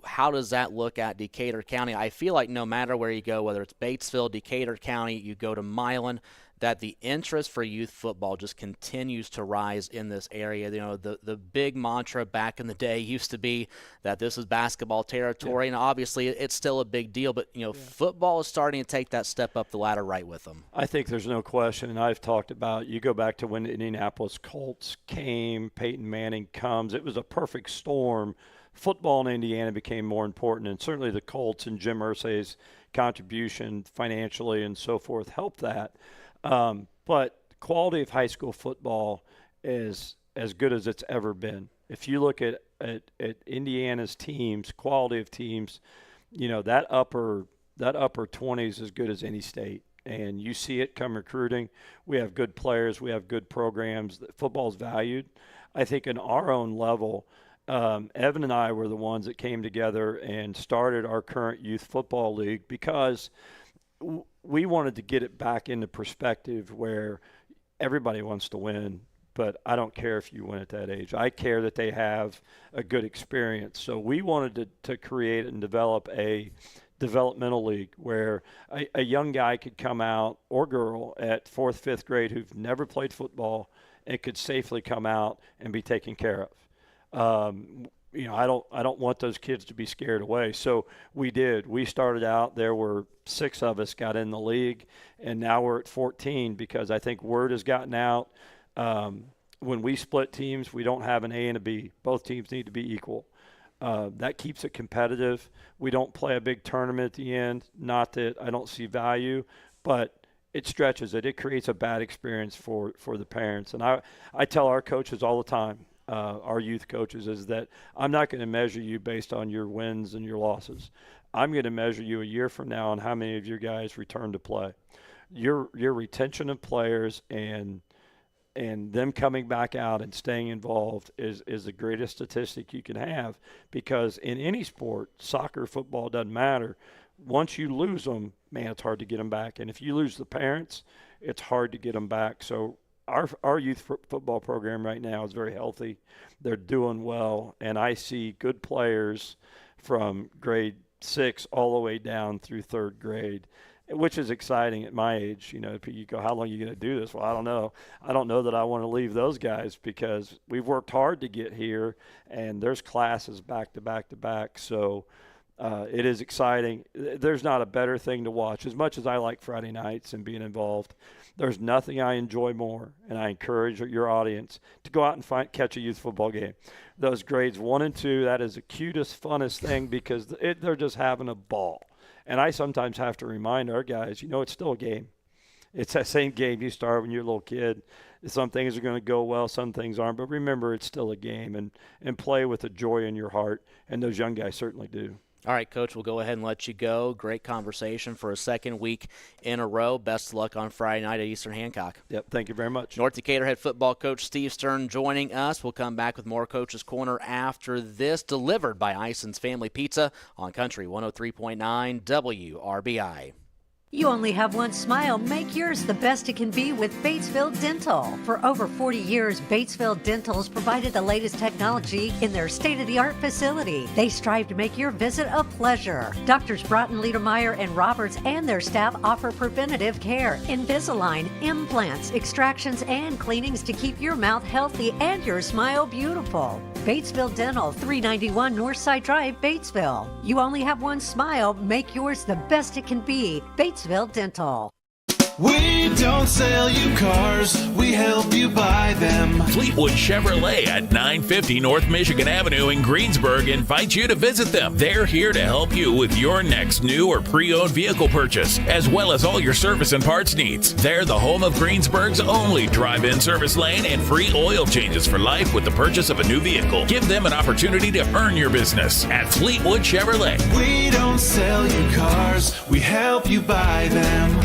Speaker 1: How does that look at Decatur County? I feel like no matter where you go, whether it's Batesville, Decatur County, you go to Milan, that the interest for youth football just continues to rise in this area. You know, the big mantra back in the day used to be that this is basketball territory, and obviously it's still a big deal, but, you know, football is starting to take that step up the ladder right with them.
Speaker 12: I think there's no question, and I've talked about, you go back to when the Indianapolis Colts came, Peyton Manning comes, it was a perfect storm. Football in Indiana became more important, and certainly the Colts and Jim Irsay's contribution financially and so forth helped that. But quality of high school football is as good as it's ever been. If you look at Indiana's teams, quality of teams, you know, that upper 20s is as good as any state. And you see it come recruiting. We have good players. We have good programs. Football's valued. I think in our own level, Evan and I were the ones that came together and started our current youth football league because we wanted to get it back into perspective where everybody wants to win, but I don't care if you win at that age. I care that they have a good experience. So we wanted to create and develop a developmental league where a young guy could come out, or girl, at 4th, 5th grade who've never played football and could safely come out and be taken care of. You know, I don't want those kids to be scared away. So we did. We started out, there were 6 of us got in the league, and now we're at 14 because I think word has gotten out. When we split teams, we don't have an A and a B. Both teams need to be equal. That keeps it competitive. We don't play a big tournament at the end. Not that I don't see value, but it stretches it. It creates a bad experience for the parents. And I tell our coaches all the time, our youth coaches, is that I'm not going to measure you based on your wins and your losses. I'm going to measure you a year from now on how many of your guys return to play. Your retention of players and them coming back out and staying involved is the greatest statistic you can have, because in any sport, soccer, football, doesn't matter. Once you lose them, man, it's hard to get them back. And if you lose the parents, it's hard to get them back. So our youth football program right now is very healthy. They're doing well, and I see good players from grade 6 all the way down through 3rd grade, which is exciting at my age. You know, you go, how long are you going to do this? Well, I don't know. I don't know that I want to leave those guys because we've worked hard to get here, and there's classes back to back to back. So it is exciting. There's not a better thing to watch. As much as I like Friday nights and being involved, there's nothing I enjoy more, and I encourage your audience to go out and catch a youth football game. Those grades 1 and 2, that is the cutest, funnest thing because they're just having a ball. And I sometimes have to remind our guys, you know, it's still a game. It's that same game you start when you're a little kid. Some things are going to go well, some things aren't. But remember, it's still a game, and play with a joy in your heart. And those young guys certainly do.
Speaker 1: All right, Coach, we'll go ahead and let you go. Great conversation for a second week in a row. Best of luck on Friday night at Eastern Hancock.
Speaker 12: Yep, thank you very much.
Speaker 1: North Decatur head football coach Steve Stern joining us. We'll come back with more Coach's Corner after this, delivered by Ison's Family Pizza on Country 103.9 WRBI.
Speaker 13: You only have one smile. Make yours the best it can be with Batesville Dental. For over 40 years, Batesville Dental's provided the latest technology in their state-of-the-art facility. They strive to make your visit a pleasure. Doctors Broughton, Liedermeyer, and Roberts and their staff offer preventative care, Invisalign, implants, extractions, and cleanings to keep your mouth healthy and your smile beautiful. Batesville Dental, 391 Northside Drive, Batesville. You only have one smile. Make yours the best it can be. Batesville Dental.
Speaker 14: We don't sell you cars, we help you buy them.
Speaker 15: Fleetwood Chevrolet at 950 North Michigan Avenue in Greensburg invites you to visit them. They're here to help you with your next new or pre-owned vehicle purchase, as well as all your service and parts needs. They're the home of Greensburg's only drive-in service lane and free oil changes for life with the purchase of a new vehicle. Give them an opportunity to earn your business at Fleetwood Chevrolet.
Speaker 14: We don't sell you cars, we help you buy them.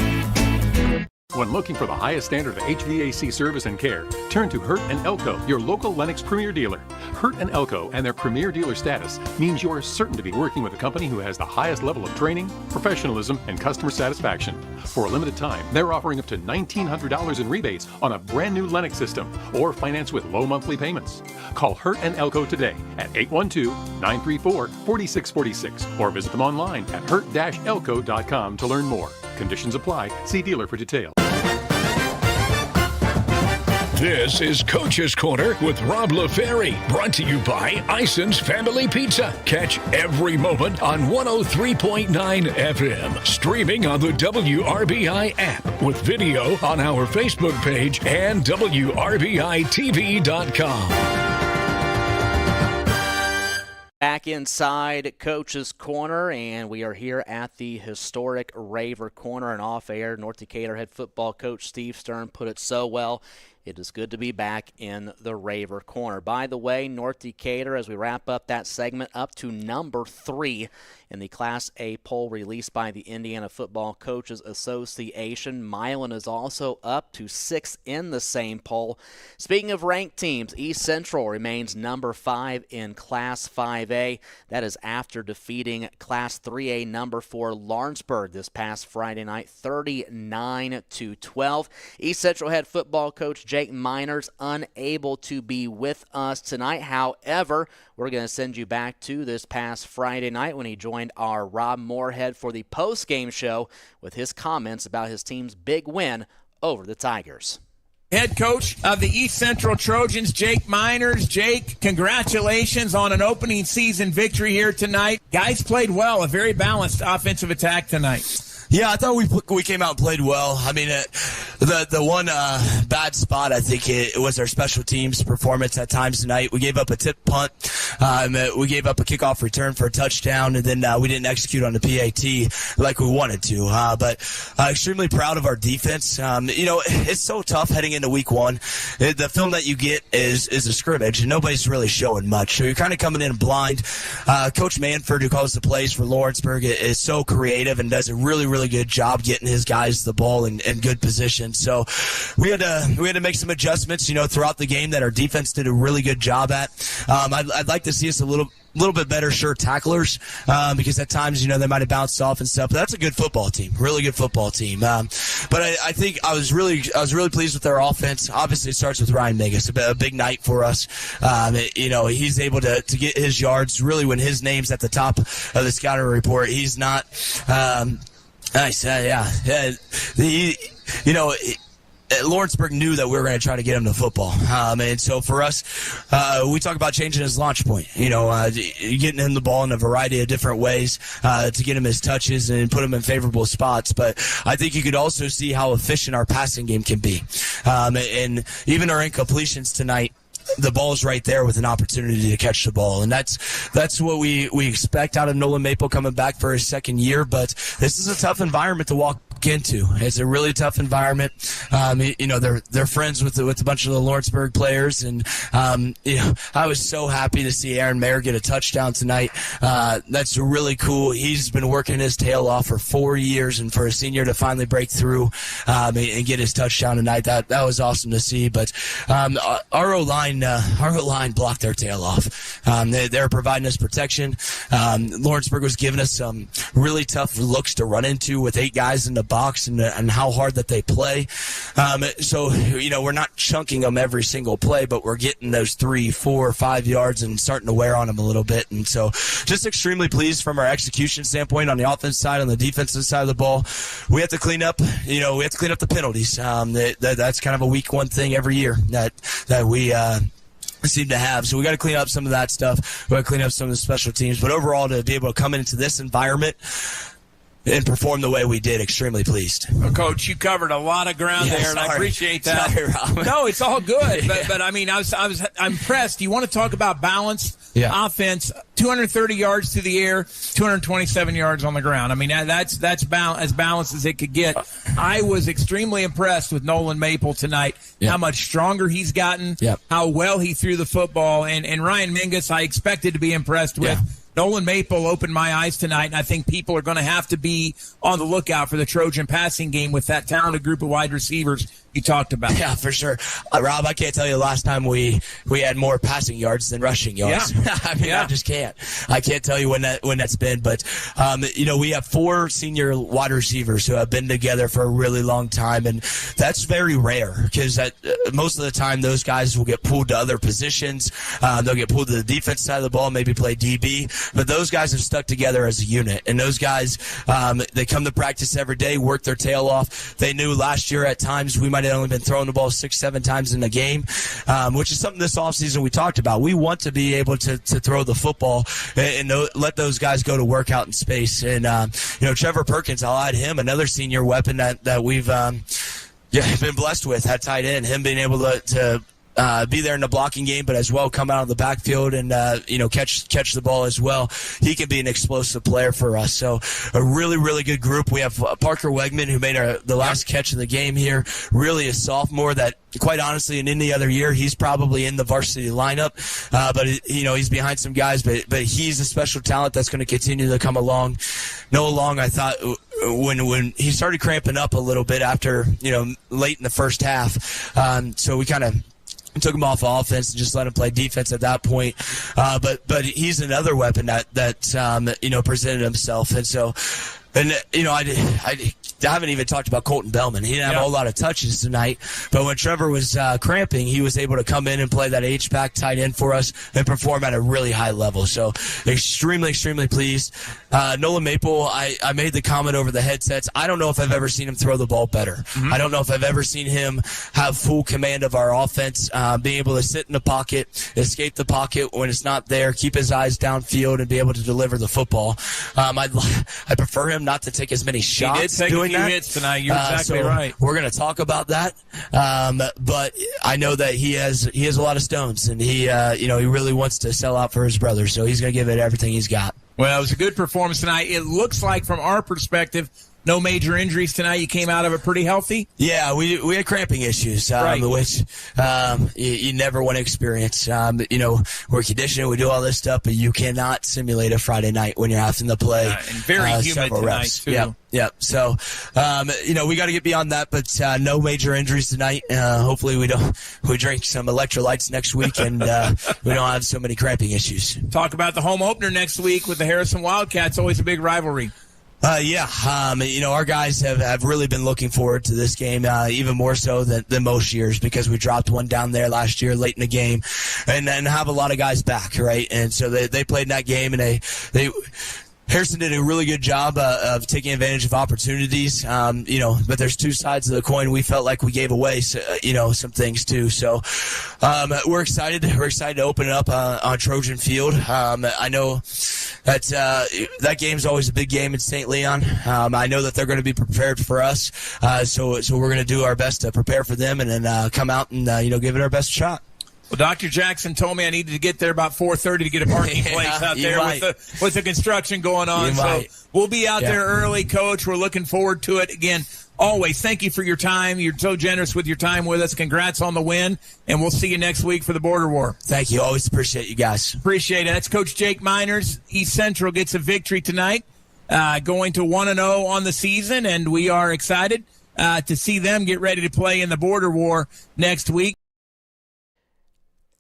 Speaker 16: When looking for the highest standard of HVAC service and care, turn to Hurt & Elko, your local Lennox Premier dealer. Hurt & Elko and their Premier dealer status means you're certain to be working with a company who has the highest level of training, professionalism, and customer satisfaction. For a limited time, they're offering up to $1,900 in rebates on a brand new Lennox system or finance with low monthly payments. Call Hurt & Elko today at 812-934-4646 or visit them online at hurt-elko.com to learn more. Conditions apply. See dealer for details.
Speaker 5: This is Coach's Corner with Rob LaFerry, brought to you by Ison's Family Pizza. Catch every moment on 103.9 FM, streaming on the WRBI app with video on our Facebook page and WRBI-TV.com.
Speaker 1: Back inside Coach's Corner, and we are here at the historic Raver Corner and off air. North Decatur head football coach Steve Stern put it so well. It is good to be back in the Raver Corner. By the way, North Decatur, as we wrap up that segment, up to number 3 in the Class A poll released by the Indiana Football Coaches Association. Milan is also up to 6 in the same poll. Speaking of ranked teams, East Central remains number 5 in Class 5A. That is after defeating Class 3A number 4 Lawrenceburg this past Friday night, 39-12. East Central head football coach Jake Miners unable to be with us tonight. However, we're going to send you back to this past Friday night when he joined our Rob Moorhead for the post-game show with his comments about his team's big win over the Tigers.
Speaker 17: Head coach of the East Central Trojans, Jake Miners. Jake, congratulations on an opening season victory here tonight. Guys played well, a very balanced offensive attack tonight.
Speaker 18: Yeah, I thought we came out and played well. I mean, the one bad spot, I think, it was our special teams performance at times tonight. We gave up a tip punt. We gave up a kickoff return for a touchdown, and then we didn't execute on the PAT like we wanted to. But extremely proud of our defense. It's so tough heading into week one. The film that you get is a scrimmage, and nobody's really showing much. So you're kind of coming in blind. Coach Manford, who calls the plays for Lawrenceburg, is so creative and does a really good job getting his guys the ball in good position. So we had to make some adjustments, throughout the game that our defense did a really good job at. I'd like to see us a little bit better sure tacklers, because at times, they might have bounced off and stuff, but that's a good football team, really good football team. But I think I was really pleased with their offense. Obviously it starts with Ryan Megas, a big night for us. He's able to get his yards really when his name's at the top of the scouting report. He's not, nice. Lawrenceburg knew that we were going to try to get him to football. And so for us, we talk about changing his launch point, getting him the ball in a variety of different ways to get him his touches and put him in favorable spots. But I think you could also see how efficient our passing game can be. And even our incompletions tonight, the ball's right there with an opportunity to catch the ball. And that's what we expect out of Nolan Maple coming back for his second year. But this is a tough environment to walk into. It's a really tough environment. They're friends with a bunch of the Lawrenceburg players, and I was so happy to see Aaron Mayer get a touchdown tonight. That's really cool. He's been working his tail off for 4 years, and for a senior to finally break through and get his touchdown tonight, that was awesome to see. But our O-line blocked their tail off. They're providing us protection. Lawrenceburg was giving us some really tough looks to run into with 8 guys in the box and how hard that they play. So we're not chunking them every single play, but we're getting those 3, 4, 5 yards and starting to wear on them a little bit. And so just extremely pleased from our execution standpoint on the offense side. On the defensive side of the ball, we have to clean up, the penalties. That's kind of a week one thing every year that we seem to have. So we got to clean up some of that stuff. We got to clean up some of the special teams. But overall, to be able to come into this environment, and perform the way we did, extremely pleased.
Speaker 17: Well, Coach, you covered a lot of ground there, and I appreciate that.
Speaker 18: Sorry, Rob.
Speaker 17: No, it's all good. But I mean, I'm impressed. You want to talk about balanced offense? 230 yards through the air, 227 yards on the ground. I mean, that's as balanced as it could get. I was extremely impressed with Nolan Maple tonight. How much stronger he's gotten. How well he threw the football, and Ryan Mingus, I expected to be impressed with. Nolan Maple opened my eyes tonight, and I think people are going to have to be on the lookout for the Trojan passing game with that talented group of wide receivers you talked about.
Speaker 18: Yeah, for sure. Rob, I can't tell you the last time we had more passing yards than rushing yards. I mean, I just can't. I can't tell you when that's been. But, we have 4 senior wide receivers who have been together for a really long time, and that's very rare because most of the time those guys will get pulled to other positions. They'll get pulled to the defense side of the ball, maybe play DB. But those guys have stuck together as a unit. And those guys, they come to practice every day, work their tail off. They knew last year at times we might have only been throwing the ball 6-7 times in a game, which is something this offseason we talked about. We want to be able to throw the football and let those guys go to work out in space. And, Trevor Perkins, I'll add him, another senior weapon that we've been blessed with at tight end, him being able to be there in the blocking game, but as well come out of the backfield and catch the ball as well. He can be an explosive player for us. So a really, really good group. We have Parker Wegman, who made the last catch of the game here. Really a sophomore that, quite honestly, in any other year, he's probably in the varsity lineup. But he's behind some guys, but he's a special talent that's going to continue to come along. Noah Long, I thought, when he started cramping up a little bit after, late in the first half. So we kind of took him off offense and just let him play defense at that point. But he's another weapon that presented himself. And so, I haven't even talked about Colton Bellman. He didn't have a whole lot of touches tonight, but when Trevor was cramping, he was able to come in and play that H-back tight end for us and perform at a really high level. So extremely, extremely pleased. Nolan Maple, I made the comment over the headsets. I don't know if I've ever seen him throw the ball better. I don't know if I've ever seen him have full command of our offense, being able to sit in the pocket, escape the pocket when it's not there, keep his eyes downfield, and be able to deliver the football. I prefer him not to take as many shots.
Speaker 17: He did take a few hits tonight. You're exactly right.
Speaker 18: We're going to talk about that. But I know that he has a lot of stones, and he really wants to sell out for his brother, so he's going to give it everything he's got.
Speaker 17: Well, it was a good performance tonight. It looks like, from our perspective, no major injuries tonight. You came out of it pretty healthy?
Speaker 18: Yeah, we had cramping issues, which you never want to experience. We're conditioning, we do all this stuff, but you cannot simulate a Friday night when you're having to play.
Speaker 17: And very humid tonight,
Speaker 18: reps.
Speaker 17: too.
Speaker 18: Yep. So, we got to get beyond that, but no major injuries tonight. Hopefully we drink some electrolytes next week and we don't have so many cramping issues.
Speaker 17: Talk about the home opener next week with the Harrison Wildcats. Always a big rivalry.
Speaker 18: Our guys have really been looking forward to this game, even more so than most years, because we dropped one down there last year late in the game, and then have a lot of guys back, right? And so they played in that game, and they Harrison did a really good job of taking advantage of opportunities, but there's two sides of the coin. We felt like we gave away, some things too. So we're excited. We're excited to open it up on Trojan Field. I know that game's always a big game in St. Leon. I know that they're going to be prepared for us, so we're going to do our best to prepare for them and then come out and give it our best shot.
Speaker 17: Well, Dr. Jackson told me I needed to get there about 4:30 to get a parking place out there with the construction going on. So we'll be out there early, Coach. We're looking forward to it. Again, always thank you for your time. You're so generous with your time with us. Congrats on the win, and we'll see you next week for the Border War.
Speaker 18: Thank you. Always appreciate you guys.
Speaker 17: Appreciate it. That's Coach Jake Miners. East Central gets a victory tonight, going to 1-0 on the season, and we are excited to see them get ready to play in the Border War next week.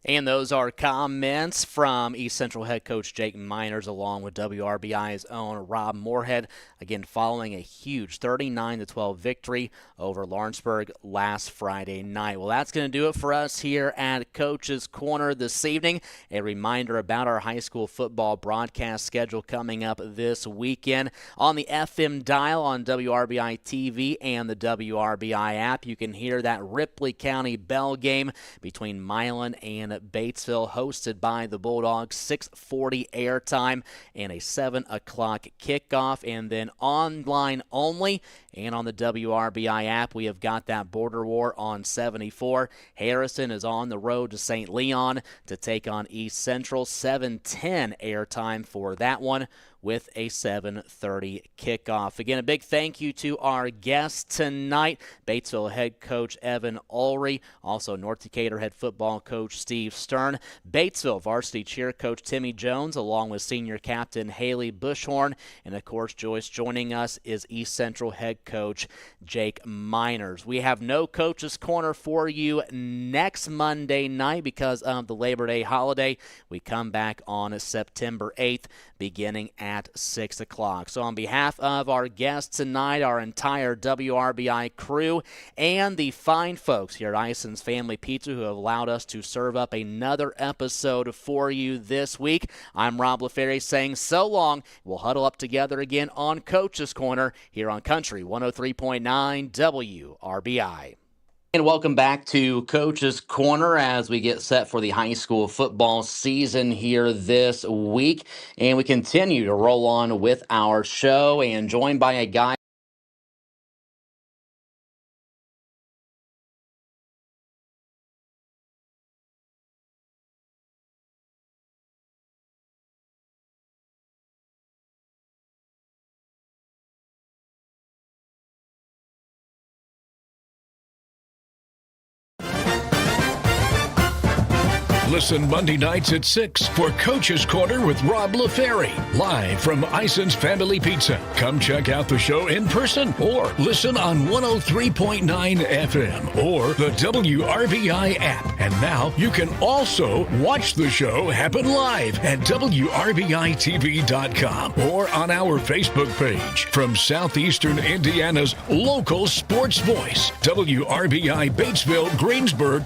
Speaker 1: And those are comments from East Central head coach Jake Miners along with WRBI's own Rob Moorhead. Again, following a huge 39-12 victory over Lawrenceburg last Friday night. Well, that's going to do it for us here at Coach's Corner this evening. A reminder about our high school football broadcast schedule coming up this weekend. On the FM dial on WRBI-TV and the WRBI app, you can hear that Ripley County Bell game between Milan and Batesville, hosted by the Bulldogs. 6:40 airtime and a 7 o'clock kickoff. And then online only and on the WRBI app, we have got that border war on 74. Harrison is on the road to St. Leon to take on East Central. 7:10 airtime for that one, with a 7:30 kickoff. Again, a big thank you to our guests tonight, Batesville head coach Evan Ulrey, also North Decatur head football coach Steve Stern, Batesville varsity cheer coach Timmy Jones, along with senior captain Haley Bushhorn, and of course, Joyce, joining us is East Central head coach Jake Miners. We have no Coach's Corner for you next Monday night because of the Labor Day holiday. We come back on September 8th, beginning at 6 o'clock. So on behalf of our guests tonight, our entire WRBI crew, and the fine folks here at Ison's Family Pizza who have allowed us to serve up another episode for you this week, I'm Rob LaFerry saying so long. We'll huddle up together again on Coach's Corner here on Country 103.9 WRBI. And welcome back to Coach's Corner as we get set for the high school football season here this week. And we continue to roll on with our show and joined by a guy.
Speaker 5: Listen Monday nights at 6 for Coach's Corner with Rob LaFerry, live from Ison's Family Pizza. Come check out the show in person or listen on 103.9 FM or the WRBI app. And now you can also watch the show happen live at WRBI-TV.com or on our Facebook page. From Southeastern Indiana's local sports voice, WRBI Batesville, Greensburg.